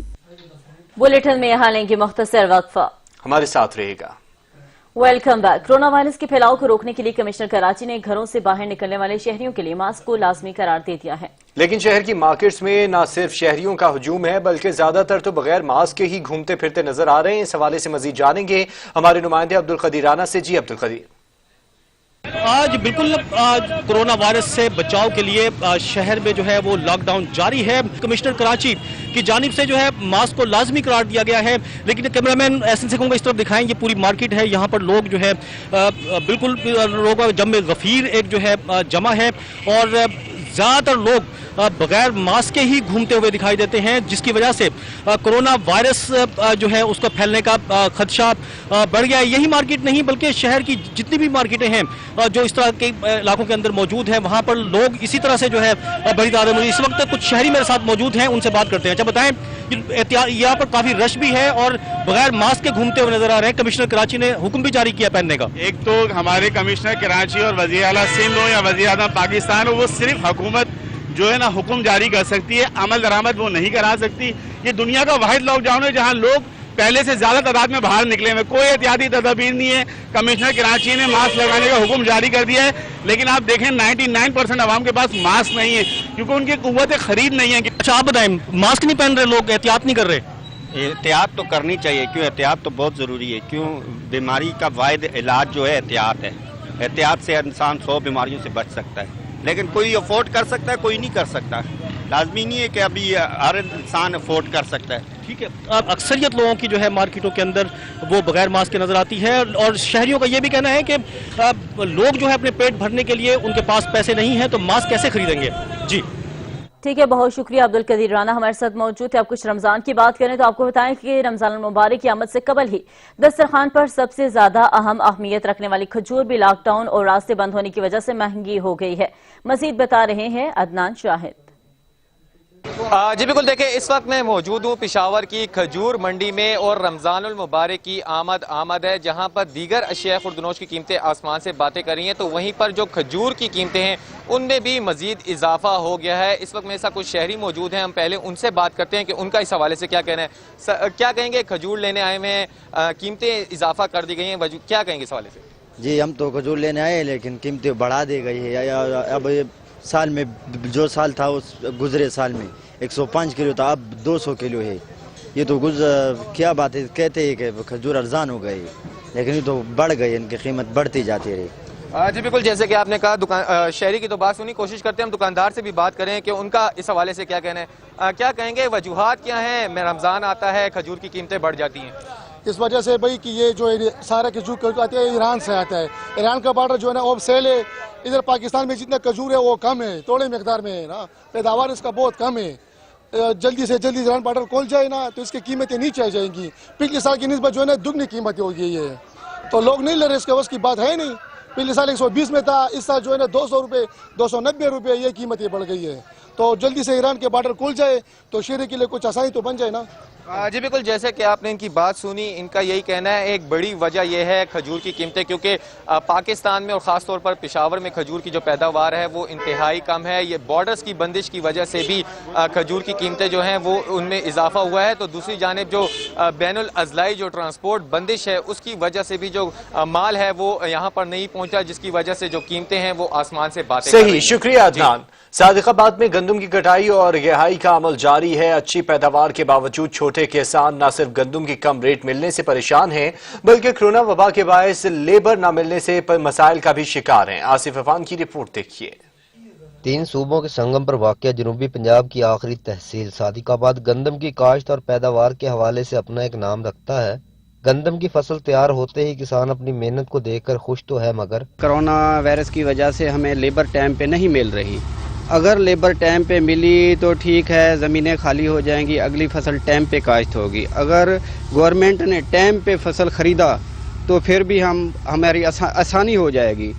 بلیٹن میں یہاں لیں گے مختصر وقفہ، ہمارے ساتھ رہے گا۔ Welcome back. کورونا وائرس کے پھیلاؤ کو روکنے کے لیے کمشنر کراچی نے گھروں سے باہر نکلنے والے شہریوں کے لیے ماسک کو لازمی قرار دے دیا ہے، لیکن شہر کی مارکیٹس میں نہ صرف شہریوں کا ہجوم ہے بلکہ زیادہ تر تو بغیر ماسک کے ہی گھومتے پھرتے نظر آ رہے ہیں۔ اس حوالے سے مزید جانیں گے ہمارے نمائندے عبدالقدیر رانا سے۔ جی عبدالقدیر، آج بالکل کورونا وائرس سے بچاؤ کے لیے شہر میں جو ہے وہ لاک ڈاؤن جاری ہے۔ کمشنر کراچی کی جانب سے جو ہے ماسک کو لازمی قرار دیا گیا ہے، لیکن کیمرامین ایسن سے کہوں گا اس طرف دکھائیں، یہ پوری مارکیٹ ہے، یہاں پر لوگ جو ہے بالکل لوگ جمع غفیر ایک جو ہے جمع ہے، اور زیادہ تر لوگ بغیر ماسک کے ہی گھومتے ہوئے دکھائی دیتے ہیں، جس کی وجہ سے کورونا وائرس جو ہے اس کو پھیلنے کا خدشہ بڑھ گیا ہے۔ یہی مارکیٹ نہیں بلکہ شہر کی جتنی بھی مارکیٹیں ہیں جو اس طرح کے علاقوں کے اندر موجود ہیں، وہاں پر لوگ اسی طرح سے جو ہے بڑی تعداد میں اس وقت کچھ شہری میرے ساتھ موجود ہیں، ان سے بات کرتے ہیں۔ اچھا بتائیں، یہاں پر کافی رش بھی ہے اور بغیر ماسک کے گھومتے ہوئے نظر آ رہے ہیں، کمشنر کراچی نے حکم بھی جاری کیا پہننے کا۔ ایک تو ہمارے کمشنر کراچی اور وزیر اعلیٰ سندھ ہو یا وزیر اعظم پاکستان ہو، وہ صرف حکومت جو ہے نا حکم جاری کر سکتی ہے، عمل درآمد وہ نہیں کرا سکتی۔ یہ دنیا کا واحد لاک ڈاؤن ہے جہاں لوگ پہلے سے زیادہ تعداد میں باہر نکلے ہوئے، کوئی احتیاطی تدابیر نہیں ہے۔ کمشنر کراچی نے ماسک لگانے کا حکم جاری کر دیا ہے، لیکن آپ دیکھیں 99% عوام کے پاس ماسک نہیں ہے کیونکہ ان کی قوت خرید نہیں ہے۔ اچھا آپ بتائیں، ماسک نہیں پہن رہے لوگ، احتیاط نہیں کر رہے؟ احتیاط تو کرنی چاہیے، کیوں احتیاط تو بہت ضروری ہے، کیوں بیماری کا واحد علاج جو ہے احتیاط ہے۔ احتیاط سے انسان 100 بیماریوں سے بچ سکتا ہے، لیکن کوئی افورڈ کر سکتا ہے، کوئی نہیں کر سکتا۔ لازمی نہیں ہے کہ ابھی ہر انسان افورڈ کر سکتا ہے۔ ٹھیک ہے، اکثریت لوگوں کی جو ہے مارکیٹوں کے اندر وہ بغیر ماسک کے نظر آتی ہے، اور شہریوں کا یہ بھی کہنا ہے کہ لوگ جو ہے اپنے پیٹ بھرنے کے لیے ان کے پاس پیسے نہیں ہیں تو ماسک کیسے خریدیں گے؟ جی ٹھیک ہے، بہت شکریہ عبدالقدیر رانا ہمارے ساتھ موجود تھے۔ اب کچھ رمضان کی بات کریں تو آپ کو بتائیں کہ رمضان المبارک کی آمد سے قبل ہی دسترخوان پر سب سے زیادہ اہمیت رکھنے والی کھجور بھی لاک ڈاؤن اور راستے بند ہونے کی وجہ سے مہنگی ہو گئی ہے۔ مزید بتا رہے ہیں عدنان شاہد۔ جی بالکل، دیکھیں اس وقت میں موجود ہوں پشاور کی کھجور منڈی میں، اور رمضان المبارک کی آمد ہے، جہاں پر دیگر اشیاء خوردنوش کی قیمتیں آسمان سے باتیں کر رہی ہیں، تو وہیں پر جو کھجور کی قیمتیں ہیں ان میں بھی مزید اضافہ ہو گیا ہے۔ اس وقت میرے ساتھ کچھ شہری موجود ہیں، ہم پہلے ان سے بات کرتے ہیں کہ ان کا اس حوالے سے کیا کہنا ہے۔ کیا کہیں گے، کھجور لینے آئے ہوئے ہیں، قیمتیں اضافہ کر دی گئی ہیں، کیا کہیں گے اس حوالے سے؟ جی ہم تو کھجور لینے آئے لیکن قیمتیں بڑھا دی گئی ہے۔ اب سال میں جو سال تھا اس گزرے سال میں 105 کلو تھا، اب 200 کلو ہے۔ یہ تو کیا بات ہے، کہتے ہیں کہ کھجور ارزان ہو گئی لیکن یہ تو بڑھ گئی، ان کی قیمت بڑھتی جاتی رہی۔ جی بالکل، جیسے کہ آپ نے کہا شہری کی تو بات سنی، کوشش کرتے ہیں ہم دکاندار سے بھی بات کریں کہ ان کا اس حوالے سے کیا کہنا ہے۔ کیا کہیں گے، وجوہات کیا ہیں؟ میں رمضان آتا ہے کھجور کی قیمتیں بڑھ جاتی ہیں اس وجہ سے بھائی کہ یہ جو سارا کھجور آتا ہے ایران سے آتا ہے، ایران کا بارڈر جو ہے نا وہ سیل ہے، ادھر پاکستان میں جتنا کھجور ہے وہ کم ہے، تھوڑے مقدار میں ہے نا، پیداوار اس کا بہت کم ہے۔ جلدی سے جلدی ایران بارڈر کھول جائے نا تو اس کی قیمتیں نیچے آ جائیں گی، پچھلے سال کی نسبت جو ہے نا دگنی قیمتیں ہو گئی ہے، تو لوگ نہیں لے رہے، اس کے بس کی بات ہے نہیں۔ پچھلے سال 120 میں تھا، اس سال جو ہے نا 200 روپے 290 روپے یہ قیمتیں بڑھ گئی ہے، تو جلدی سے ایران کے بارڈر کھول جائے تو شہری کے لیے کچھ آسانی تو بن جائے نا۔ جی بالکل، جیسے کہ آپ نے ان کی بات سنی، ان کا یہی کہنا ہے ایک بڑی وجہ یہ ہے کھجور کی قیمتیں، کیونکہ پاکستان میں اور خاص طور پر پشاور میں کھجور کی جو پیداوار ہے وہ انتہائی کم ہے۔ یہ بارڈرز کی بندش کی وجہ سے بھی کھجور کی قیمتیں جو ہیں وہ ان میں اضافہ ہوا ہے، تو دوسری جانب جو بین الاضلاعی جو ٹرانسپورٹ بندش ہے اس کی وجہ سے بھی جو مال ہے وہ یہاں پر نہیں پہنچا، جس کی وجہ سے جو قیمتیں ہیں وہ آسمان سے باتیں کر رہی ہیں۔ صحیح، شکریہ عدنان۔ صادق آباد میں گندم کی کٹائی اور رہائی کا عمل جاری ہے۔ اچھی پیداوار کے باوجود چھوٹے کسان نہ صرف گندم کی کم ریٹ ملنے سے پریشان ہیں بلکہ کرونا وبا کے باعث لیبر نہ ملنے سے مسائل کا بھی شکار ہیں۔ آصف عفان کی رپورٹ دیکھیے۔ 3 صوبوں کے سنگم پر واقع جنوبی پنجاب کی آخری تحصیل صادق آباد گندم کی کاشت اور پیداوار کے حوالے سے اپنا ایک نام رکھتا ہے۔ گندم کی فصل تیار ہوتے ہی کسان اپنی محنت کو دیکھ کر خوش تو ہے، مگر کرونا وائرس کی وجہ سے ہمیں لیبر ٹائم پہ نہیں مل رہی۔ اگر لیبر ٹائم پہ ملی تو ٹھیک ہے، زمینیں خالی ہو جائیں گی، اگلی فصل ٹائم پہ کاشت ہوگی۔ اگر گورنمنٹ نے ٹائم پہ فصل خریدا तो फिर भी हमारी आसानी हो जाएगी।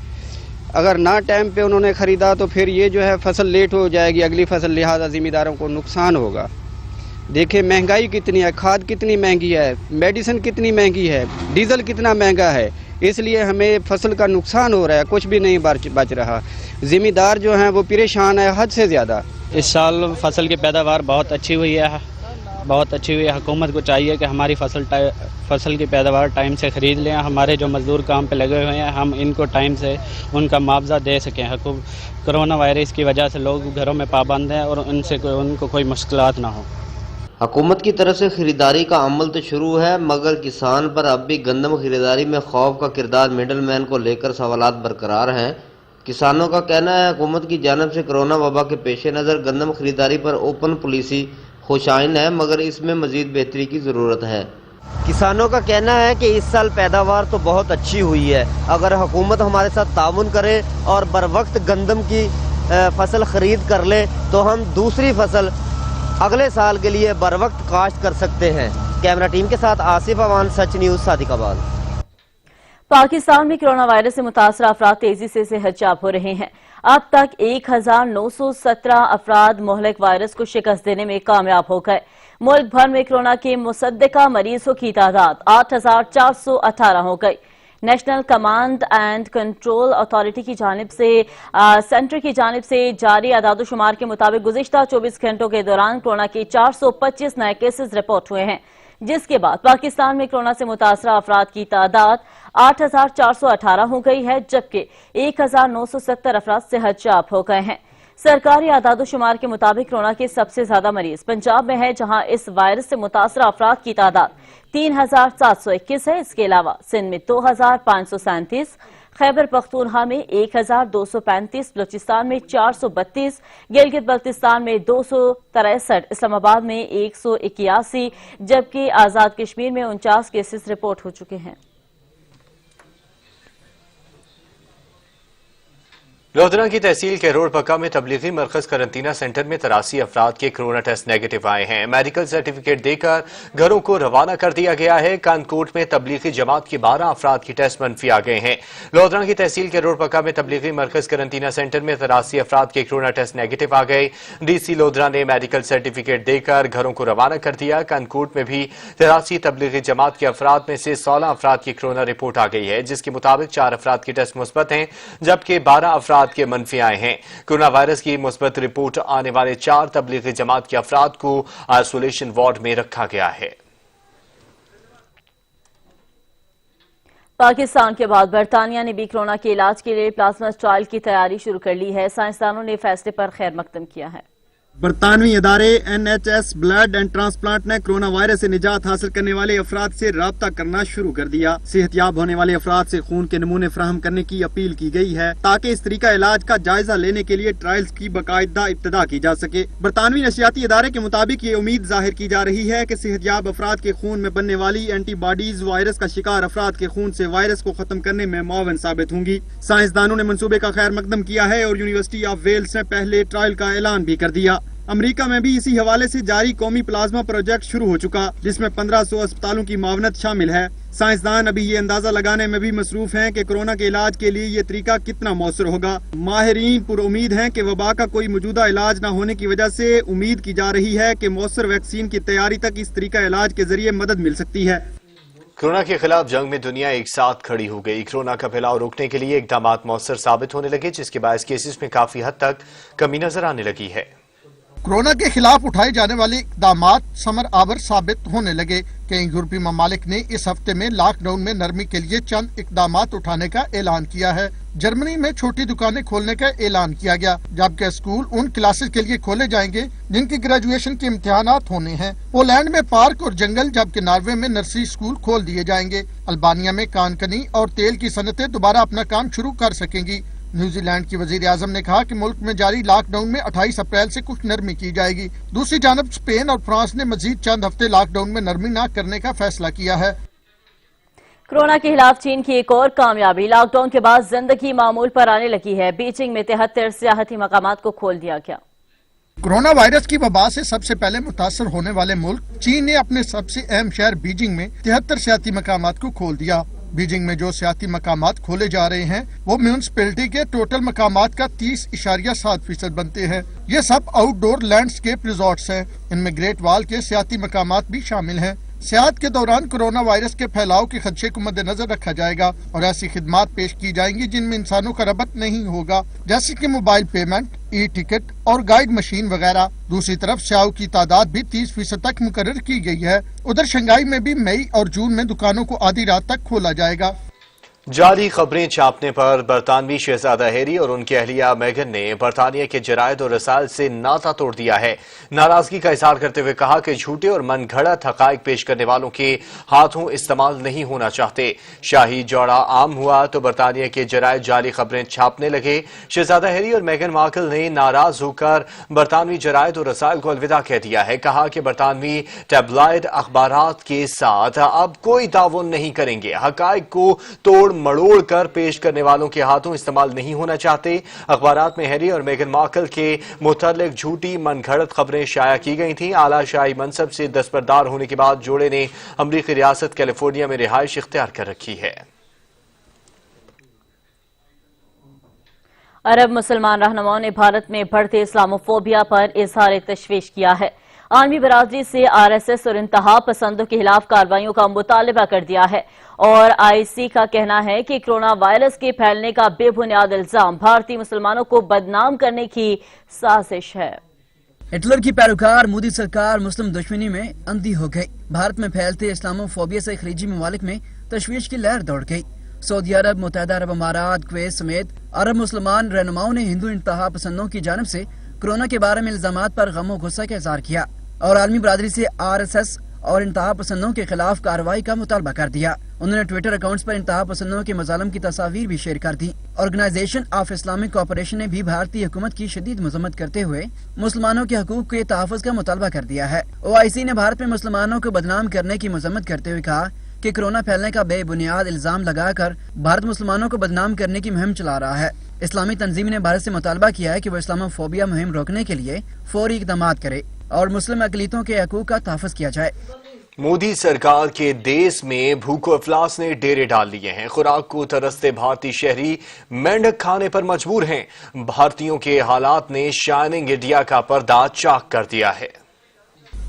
अगर ना टाइम पे उन्होंने ख़रीदा तो फिर ये जो है फसल लेट हो जाएगी, अगली फसल, लिहाजा ज़मींदारों को नुकसान होगा। देखिए महंगाई कितनी है, खाद कितनी महंगी है, मेडिसिन कितनी महंगी है, डीजल कितना महंगा है, इसलिए हमें फसल का नुकसान हो रहा है, कुछ भी नहीं बच रहा। ज़मींदार जो हैं वो परेशान है हद से ज़्यादा। इस साल फसल की पैदावार बहुत अच्छी हुई है, बहुत अच्छी हुई है। हुकूमत को चाहिए कि हमारी फसल की पैदावार टाइम से ख़रीद लें। हमारे जो मज़दूर काम पे लगे हुए हैं हम इनको टाइम से उनका मुआवजा दे सकें। कोरोना वायरस की वजह से लोग घरों में पाबंद हैं और उनको कोई मुश्किलात ना हो। हुकूमत की तरफ से खरीदारी का अमल तो शुरू है, मगर किसान पर अब भी गंदम खरीदारी में खौफ का किरदार मिडल मैन को लेकर सवालात बरकरार हैं। किसानों का कहना है हुकूमत की जानिब से कोरोना वबा के पेश नज़र गंदम खरीदारी पर ओपन पॉलिसी खुशाइन है, मगर इसमें मजीद बेहतरी की ज़रूरत है। किसानों का कहना है कि इस साल पैदावार तो बहुत अच्छी हुई है, अगर हुकूमत हमारे साथ ताउन करे और बर वक्त गंदम की फसल ख़रीद कर ले तो हम दूसरी फसल अगले साल के लिए बर वक्त काश्त कर सकते हैं। कैमरा टीम के साथ आसिफ अवान, सच न्यूज़, सादिकाबाद। पाकिस्तान में कोरोना वायरस से मुतासर अफराद तेजी से सेहतयाब हो रहे हैं। अब तक 1917 अफराद मोहलिक वायरस को शिकस्त देने में कामयाब हो गए। मुल्क भर में कोरोना के मुसद्दका मरीजों की तादाद 8418 हो गई। National command and control authority की जानिब से सेंटर की जानिब से जारी आदादोशुमार के मुताबिक गुज़िश्ता 24 घंटों के दौरान कोरोना के 425 नए केसेस रिपोर्ट हुए हैं, जिसके बाद पाकिस्तान में कोरोना से मुतासर अफराद की तादाद 8418 हो गई है, जबकि 1917 अफराद सेहतयाब हो गए हैं। सरकारी आदादोशुमार के मुताबिक कोरोना के सबसे ज्यादा मरीज पंजाब में है, जहां इस वायरस से मुतासर अफराद की तादाद 3721 है। इसके अलावा सिंध में 2537, खैबर पख्तूनख्वा में 1235, बलूचिस्तान में 432, गिलगित बल्तिस्तान में 263, इस्लामाबाद में 181, जबकि आजाद कश्मीर में 49 केसेस रिपोर्ट हो चुके हैं। लोधरा की तहसील के रोड पक्का में तबलीगी मरकज करंटीना सेंटर में 83 अफराद के कोरोना टेस्ट नेगेटिव आए हैं। मेडिकल सर्टिफिकेट देकर घरों को रवाना कर दिया गया है। कानकोट में तबलीगी जमात के 12 अफराद की टेस्ट मनफी आ गए हैं। लोधरा की तहसील के रोड पक्का में तबलीगी मरकज करंटीना सेंटर में 83 अफराद के कोरोना टेस्ट नेगेटिव आ गए। डीसी लोधरा ने मेडिकल सर्टिफिकेट देकर घरों को रवाना कर दिया। कानकोट में भी 83 तबलीगी जमात के अफराद में से 16 अफराद की कोरोना रिपोर्ट आ गई है, जिसके मुताबिक 4 अफराद की टेस्ट मुस्बत हैं, जबकि 12 अफराद के मनफी आए हैं। कोरोना वायरस की मुस्बत रिपोर्ट आने वाले 4 तबलीगी जमात के अफराद को आइसोलेशन वार्ड में रखा गया है। पाकिस्तान के बाद बरतानिया ने भी कोरोना के इलाज के लिए प्लाज्मा ट्रायल की तैयारी शुरू कर ली है। साइंसदानों ने फैसले पर खैर मकदम किया है। बरतानवी अदारे NHS ब्लड एंड ट्रांसप्लांट ने कोरोना वायरस से निजात हासिल करने वाले अफराद से राब्ता करना शुरू कर दिया। सेहतयाब होने वाले अफराद से खून के नमूने फराहम करने की अपील की गई है, ताकि इस तरीका इलाज का जायजा लेने के लिए ट्रायल्स की बाकायदा इब्तिदा की जा सके। बरतानवी नशियाती अदारे के मुताबिक ये उम्मीद जाहिर की जा रही है कि सेहतयाब अफराद के खून में बनने वाली एंटीबॉडीज वायरस का शिकार अफराद के खून से वायरस को खत्म करने में मुआवन साबित होंगी। साइंसदानों ने मंसूबे का खैर मकदम किया है और यूनिवर्सिटी ऑफ वेल्स ने पहले ट्रायल का ऐलान भी कर दिया। अमेरिका में भी इसी हवाले से जारी कौमी प्लाज्मा प्रोजेक्ट शुरू हो चुका, जिसमें 1500 अस्पतालों की मावनत शामिल है। साइंसदान अभी ये अंदाजा लगाने में भी मसरूफ हैं कि कोरोना के इलाज के लिए ये तरीका कितना मौसर होगा। माहिरीन पुरुम्मीद हैं कि वबा का कोई मौजूदा इलाज न होने की वजह से उम्मीद की जा रही है कि मौसर वैक्सीन की तैयारी तक इस तरीका इलाज के जरिए मदद मिल सकती है। कोरोना के खिलाफ जंग में दुनिया एक साथ खड़ी हो गई। कोरोना का फैलाव रोकने के लिए इकदाम मौसर साबित होने लगे, जिसके बायस केसेस में काफी हद तक कमी नजर आने लगी है। कोरोना के खिलाफ उठाए जाने वाले इकदामात समर आवर साबित होने लगे। कई यूरोपीय ममालिक ने इस हफ्ते में लॉकडाउन में नरमी के लिए चंद इकदामात उठाने का ऐलान किया है। जर्मनी में छोटी दुकानें खोलने का ऐलान किया गया, जबकि स्कूल उन क्लासेस के लिए खोले जाएंगे जिनकी ग्रेजुएशन के इम्तिहानात होने हैं। पोलैंड में पार्क और जंगल, जबकि नॉर्वे में नर्सरी स्कूल खोल दिए जाएंगे। अल्बानिया में कानकनी और तेल की सनतें दोबारा अपना काम शुरू कर सकेंगी। न्यूजीलैंड की वजीर आजम ने कहा कि मुल्क में जारी लॉकडाउन में 28 अप्रैल से कुछ नरमी की जाएगी। दूसरी जानब स्पेन और फ्रांस ने मजीद चंद हफ्ते लॉकडाउन में नरमी न करने का फैसला किया है। कोरोना के खिलाफ चीन की एक और कामयाबी, लॉकडाउन के बाद जिंदगी मामूल पर आने लगी है। बीजिंग में 73 सियाहती मकामात को खोल दिया गया। कोरोना वायरस की वबा से सबसे पहले मुतासर होने वाले मुल्क चीन ने अपने सबसे अहम शहर बीजिंग में 73 सियाहती मकामात को खोल दिया। बीजिंग में जो सियाती मकामात खोले जा रहे हैं वो म्यूनिसिपैलिटी के टोटल मकामात का 30.7% बनते हैं। ये सब आउटडोर लैंडस्केप रिजॉर्ट्स हैं। इनमें ग्रेट वॉल के सियाती मकामात भी शामिल हैं। सियाहत के दौरान कोरोना वायरस के फैलाव के खदशे को मद्देनजर रखा जाएगा और ऐसी खिदमात पेश की जाएंगी जिनमें इंसानों का रबत नहीं होगा, जैसे कि मोबाइल पेमेंट, ई टिकट और गाइड मशीन वगैरह। दूसरी तरफ सियाहों की तादाद भी 30% तक मुकर्रर की गई है। उधर शंघाई में भी मई और जून में दुकानों को आधी रात तक खोला जाएगा। जाली खबरें छापने पर बरतानवी शहजादा हैरी और उनकी अहलिया मेगन ने बरतानिया के जरायद और रसायल से नाता तोड़ दिया है। नाराजगी का इजहार करते हुए कहा कि झूठे और मनगढ़ंत हकायक पेश करने वालों के हाथों इस्तेमाल नहीं होना चाहते। शाही जोड़ा आम हुआ तो बरतानिया के जरायद जाली खबरें छापने लगे। शहजादा हैरी और मेगन मार्कल ने नाराज होकर बरतानवी जरायद और रसायल को अलविदा कह दिया है। कहा कि बरतानवी टैबलॉयड अखबारात के साथ अब कोई ताउन नहीं करेंगे। हकायक को तोड़ मड़ोड़ कर पेश करने वालों के हाथों इस्तेमाल नहीं होना चाहते। अखबारात में हैरी और मेगन मार्कल के मुतल्लिक झूठी मनगढ़ंत खबरें शाया की गई थीं। आला शाही मनसब से दस्तबरदार होने के बाद जोड़े ने अमरीकी रियासत कैलिफोर्निया में रिहाइश इख्तियार कर रखी है। अरब मुसलमान रहनुमाओं ने भारत में बढ़ते इस्लामोफोबिया पर इजहार तशवीश किया है। आलमी बरादरी से आरएसएस और इंतहा पसंदों के खिलाफ कार्रवाइयों का मुतालबा कर दिया है और आईसी का कहना है कि कोरोना वायरस के फैलने का बेबुनियाद इल्जाम भारतीय मुसलमानों को बदनाम करने की साजिश है। हिटलर की पैरोकार मोदी सरकार मुस्लिम दुश्मनी में अंधी हो गई। भारत में फैलते इस्लामोफोबिया से खलीजी ममालिक में तशवीश की लहर दौड़ गई। सऊदी अरब, मुत्तहिदा अरब अमारात, कुवैत समेत अरब मुसलमान रहनुमाओं ने हिंदू इंतहा पसंदों की जानिब से कोरोना के बारे में इल्जामात पर गम और गुस्सा का इजहार किया और आलमी बरादरी से आरएसएस और इंतहा पसंदों के खिलाफ कार्रवाई का मुतालबा कर दिया। उन्होंने ट्विटर अकाउंट्स पर इंतहा पसंदों के मजालम की तस्वीर भी शेयर कर दी। ऑर्गेनाइजेशन ऑफ इस्लामिक कोऑपरेशन ने भी भारतीय हुकूमत की शदीद मजम्मत करते हुए मुसलमानों के हकूक के तहफ़्फ़ुज़ का मुतालबा कर दिया है। ओआईसी ने भारत में मुसलमानों को बदनाम करने की मजम्मत करते हुए कहा कि कोरोना फैलने का बेबुनियाद इल्जाम लगाकर भारत मुसलमानों को बदनाम करने की मुहिम चला रहा है। इस्लामी तंजीम ने भारत से मुतालबा किया है कि वो इस्लामोफोबिया मुहिम रोकने के लिए फौरी इक़दाम करे और मुस्लिम अक़लियतों के हकूक का तहफ़्फ़ुज़ किया जाए। मोदी सरकार के देश में भूखो अफलास ने डेरे डाल लिए हैं। खुराक को तरसते भारतीय शहरी मेंढक खाने पर मजबूर हैं। भारतीयों के हालात ने शाइनिंग इंडिया का पर्दा चाक कर दिया है।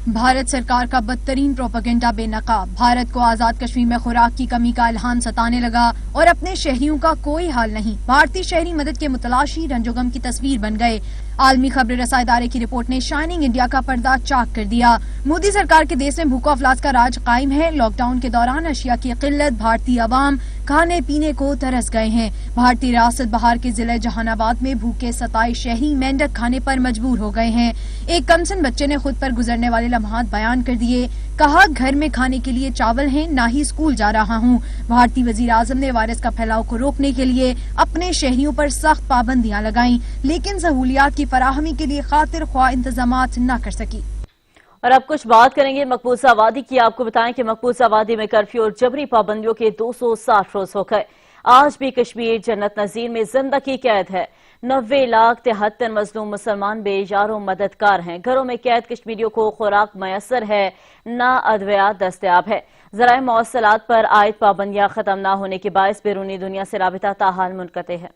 भारत सरकार का बदतरीन प्रोपेगेंडा बेनकाब। भारत को आजाद कश्मीर में खुराक की कमी का इल्हान सताने लगा और अपने शहरियों का कोई हाल नहीं। भारतीय शहरी मदद के मुतलाशी रंजोगम की तस्वीर बन गए। आलमी खबर रसाई इदारे की रिपोर्ट ने शाइनिंग इंडिया का पर्दा चाक कर दिया। मोदी सरकार के देश में भूखो अफलास का राज कायम है। लॉकडाउन के दौरान अशिया की किल्लत, भारतीय अवाम खाने पीने को तरस गए हैं। भारतीय रियासत बहार के जिले जहानाबाद में भूखे 27 शहरी मेंढक खाने पर मजबूर हो गए हैं। एक कमसन बच्चे ने खुद पर गुजरने वाले लम्हात बयान कर दिए। कहा, घर में खाने के लिए चावल हैं, ना ही स्कूल जा रहा हूँ। भारतीय वजीर आजम ने वायरस का फैलाव को रोकने के लिए अपने शहरियों पर सख्त पाबंदियां लगाईं, लेकिन सहूलियात की फराहमी के लिए खातिर ख्वाह इंतजामात न कर सकी। और अब कुछ बात करेंगे मकबूजा वादी की। आपको बताएं कि मकबूजा वादी में कर्फ्यू और जबरी पाबंदियों के 260 रोज हो गए। आज भी कश्मीर जन्नत नजीर में जिंदगी कैद है। 90,73,000 मजलूम मुसलमान बेजारों मददगार हैं। घरों में कैद कश्मीरियों को खुराक मयसर है, न अद्वियात दस्तयाब है। ज़राए मौसलात पर आयद पाबंदियां खत्म न होने के बायस बैरूनी दुनिया से राबिता ताहाल मुनक़ते है।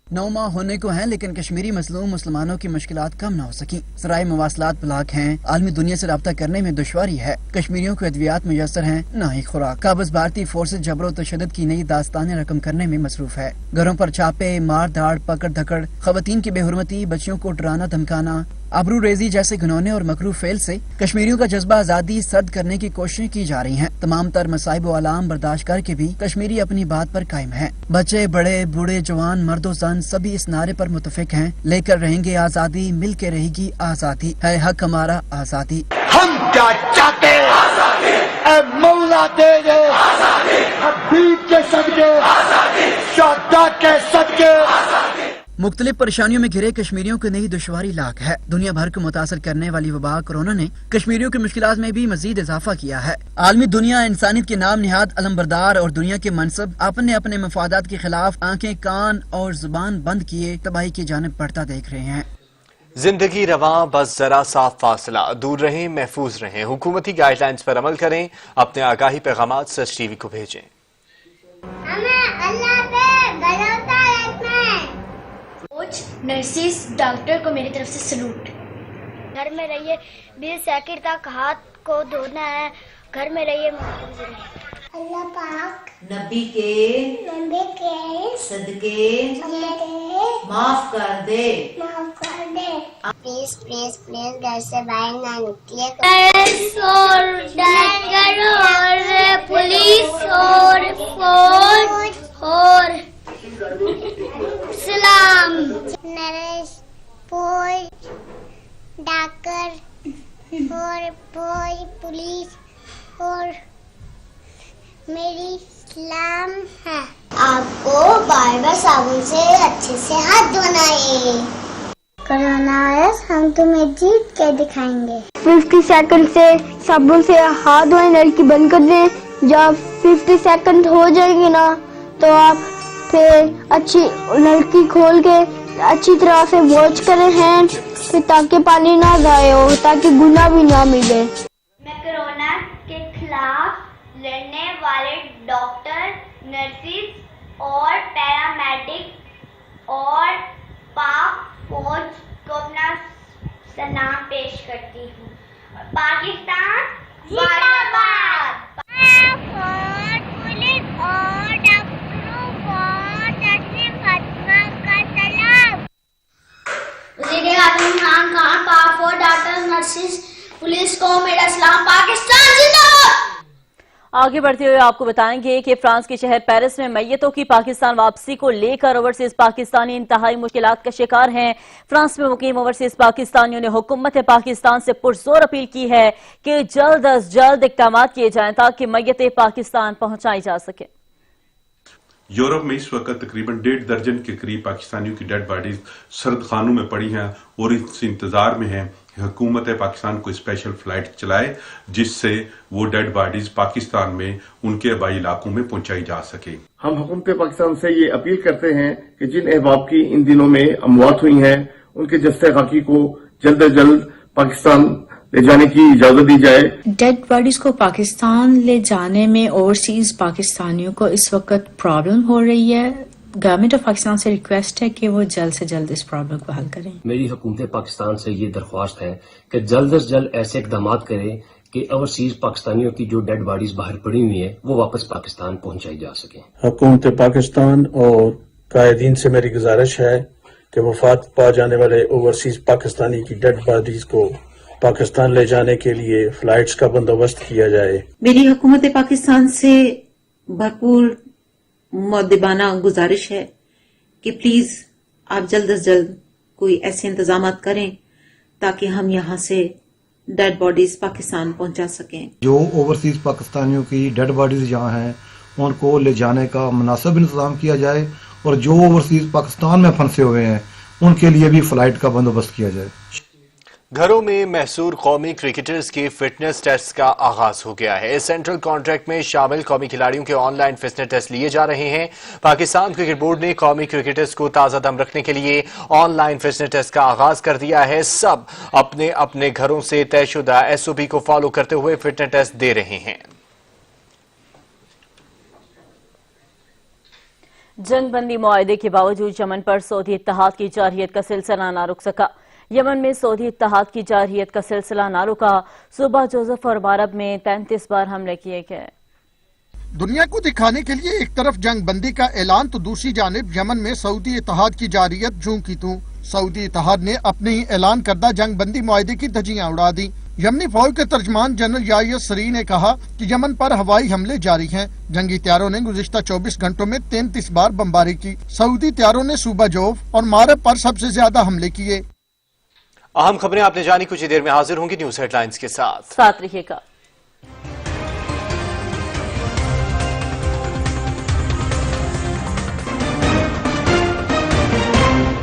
9 माह होने को हैं, लेकिन कश्मीरी मजलूम मुसलमानों की मुश्किलात कम न हो सकी। ज़राए मवासलात ब्लॉक हैं, आलमी दुनिया से रब्ता करने में दुश्वारी है। कश्मीरियों को अद्वियात मुयसर हैं, न ही खुराक। काबज़ भारतीय फोर्सेज जबरो तशद्दुद की नई दास्तानें रकम करने में मसरूफ है। घरों पर छापे, मार धाड़, पकड़ धकड़, खवातीन की बेहुरमती, बच्चियों को डराना धमकाना, आबरू रेजी जैसे घिनौने और मकरू फेल से कश्मीरियों का जज्बा आजादी सर्द करने की कोशिशें की जा रही हैं। तमाम तर मसाइब व अलाम बर्दाश्त करके भी कश्मीरी अपनी बात पर कायम है। बच्चे, बड़े, बूढ़े, जवान, मर्दो जन सभी इस नारे पर मुतफिक हैं। लेकर रहेंगे आजादी, मिल के रहेगी आजादी, है हक हमारा आजादी। हम क्या चाहते मौला दे दे हबीब के सदके, शहदा के सदके। मुख्तलिफ परेशानियों में घिरे कश्मीरियों की नई दुश्वारी लाख है। दुनिया भर को मुतासर करने वाली वबा कोरोना ने कश्मीरियों की मुश्किलात में भी मजीद इजाफा किया है। आलमी दुनिया इंसानियत के नाम निहाद अलमबरदार और दुनिया के मनसब अपने अपने मफादात के खिलाफ आंखें, कान और जुबान बंद किए तबाही की जानिब बढ़ता देख रहे हैं। जिंदगी रवां, बस जरा साफ फासला, दूर रहें, महफूज रहें। हुकूमती गाइडलाइंस पर अमल करें। अपने आगाही पैगामात सच टीवी को भेजें। नर्सिस डॉक्टर को मेरी तरफ से सलूट। घर में रहिए, 20 सेकंड तक हाथ को धोना है, घर में रहिए। अल्लाह पाक नबी के सदके माफ कर दे। प्लीज प्लीज प्लीज घर से बाहर ना निकले। और पुलिस और फौज और सलाम नरेश फौज डॉक्टर और फौज पुलिस और मेरी सलाम है। आपको बार बार साबुन से अच्छे से हाथ धोना है। कोरोना वायरस हम तुम्हें जीत के दिखाएंगे। 50 सेकंड से साबुन से हाथ धोए, नलकी बंद कर दें। जब 50 सेकंड हो जाएंगे ना तो आप फिर अच्छी नलकी खोल के अच्छी तरह से वॉश करें हैंड, फिर ताकि पानी ना जाए हो, ताकि गुना भी ना मिले। मैं कोरोना के खिलाफ लड़ने वाले डॉक्टर, नर्सिस और पैरामेडिक और पाक फौज को अपना सलाम पेश करती हूँ। पाकिस्तान जिंदाबाद। पुलिस और डॉक्टरों को का सलाम। वज़ीर-ए-आज़म इमरान खान, पाक फौज, डॉक्टर, नर्सिस, पुलिस को मेरा सलाम। पाकिस्तान जिंदाबाद। आगे बढ़ते हुए आपको बताएंगे कि फ्रांस के शहर पेरिस में मैयतों की पाकिस्तान वापसी को लेकर ओवरसीज पाकिस्तानी इंतहाई मुश्किलात का शिकार हैं। फ्रांस में मुकीम ओवरसीज पाकिस्तानियों ने हुकूमत पाकिस्तान से पुरजोर अपील की है कि जल्द अज जल्द इक़दाम किए जाएं ताकि मैयतें पाकिस्तान पहुंचाई जा सके। यूरोप में इस वक्त तकरीबन 1.5 दर्जन के करीब पाकिस्तानियों की डेड बॉडीज सर्द खानों में पड़ी हैं और इस इंतजार में है हुकूमत पाकिस्तान को स्पेशल फ्लाइट चलाए जिससे वो डेड बॉडीज पाकिस्तान में उनके आबाई इलाकों में पहुंचाई जा सके। हम हुकूमत पाकिस्तान से ये अपील करते हैं कि जिन अहबाब की इन दिनों में अमवात हुई हैं उनके जस्ते खाकी को जल्द अज जल्द पाकिस्तान ले जाने की इजाजत दी जाए। डेड बॉडीज को पाकिस्तान ले जाने में ओवरसीज पाकिस्तानियों को इस वक्त प्रॉब्लम हो रही है। गवर्नमेंट ऑफ पाकिस्तान से रिक्वेस्ट है कि वो जल्द से जल्द इस प्रॉब्लम को हल करें। मेरी हुकूमत पाकिस्तान से ये दरख्वास्त है कि जल्द से जल्द ऐसे इकदाम करें कि ओवरसीज पाकिस्तानियों की जो डेड बॉडीज बाहर पड़ी हुई है वो वापस पाकिस्तान पहुंचाई जा सके। हुकूमत पाकिस्तान और कायदीन से मेरी गुजारिश है कि वफात पा जाने वाले ओवरसीज पाकिस्तानी की डेड बॉडीज को पाकिस्तान ले जाने के लिए फ्लाइट्स का बंदोबस्त किया जाए। मेरी हुकूमत पाकिस्तान से भरपूर मुअद्दिबाना गुजारिश है कि प्लीज आप जल्द से जल्द कोई ऐसे इंतजाम करें ताकि हम यहाँ से डेड बॉडीज पाकिस्तान पहुंचा सकें। जो ओवरसीज पाकिस्तानियों की डेड बॉडीज यहाँ हैं उनको ले जाने का मुनासिब इंतजाम किया जाए और जो ओवरसीज पाकिस्तान में फंसे हुए हैं उनके लिए भी फ्लाइट का बंदोबस्त किया जाए। घरों में महसूर कौमी क्रिकेटर्स के फिटनेस टेस्ट का आगाज हो गया है। सेंट्रल कॉन्ट्रैक्ट में शामिल कौमी खिलाड़ियों के ऑनलाइन फिटनेस टेस्ट लिए जा रहे हैं। पाकिस्तान क्रिकेट बोर्ड ने कौमी क्रिकेटर्स को ताजा दम रखने के लिए ऑनलाइन फिटनेस टेस्ट का आगाज कर दिया है। सब अपने अपने घरों से तयशुदा SOP को फॉलो करते हुए फिटनेस टेस्ट दे रहे हैं। जंग बंदी मुआहदे के बावजूद यमन पर सऊदी इत्तेहाद की जारहियत का सिलसिला ना रुक सका। यमन में सऊदी इत्तेहाद की जारहियत का सिलसिला ना रुका। सुबह जोसेफ और मारब में 33 बार हमले किए गए। दुनिया को दिखाने के लिए एक तरफ जंग बंदी का ऐलान तो दूसरी जानिब यमन में सऊदी इत्तेहाद की जारहियत जूं की तूं। सऊदी इत्तेहाद ने अपने ही ऐलान करदा जंग बंदी मुआहदे की धज्जियां उड़ा दी। यमनी फौज के तर्जमान जनरल याहिया सरी ने कहा कि यमन पर हवाई हमले जारी हैं। जंगी त्यारों ने गुज़िश्ता 24 घंटों में 33 बार बमबारी की। सऊदी त्यारों ने सूबा जोफ और मारब पर सबसे ज्यादा हमले किए। अहम खबरें आपने जानी, कुछ ही देर में हाजिर होंगी न्यूज हेडलाइंस के साथ रहिएगा।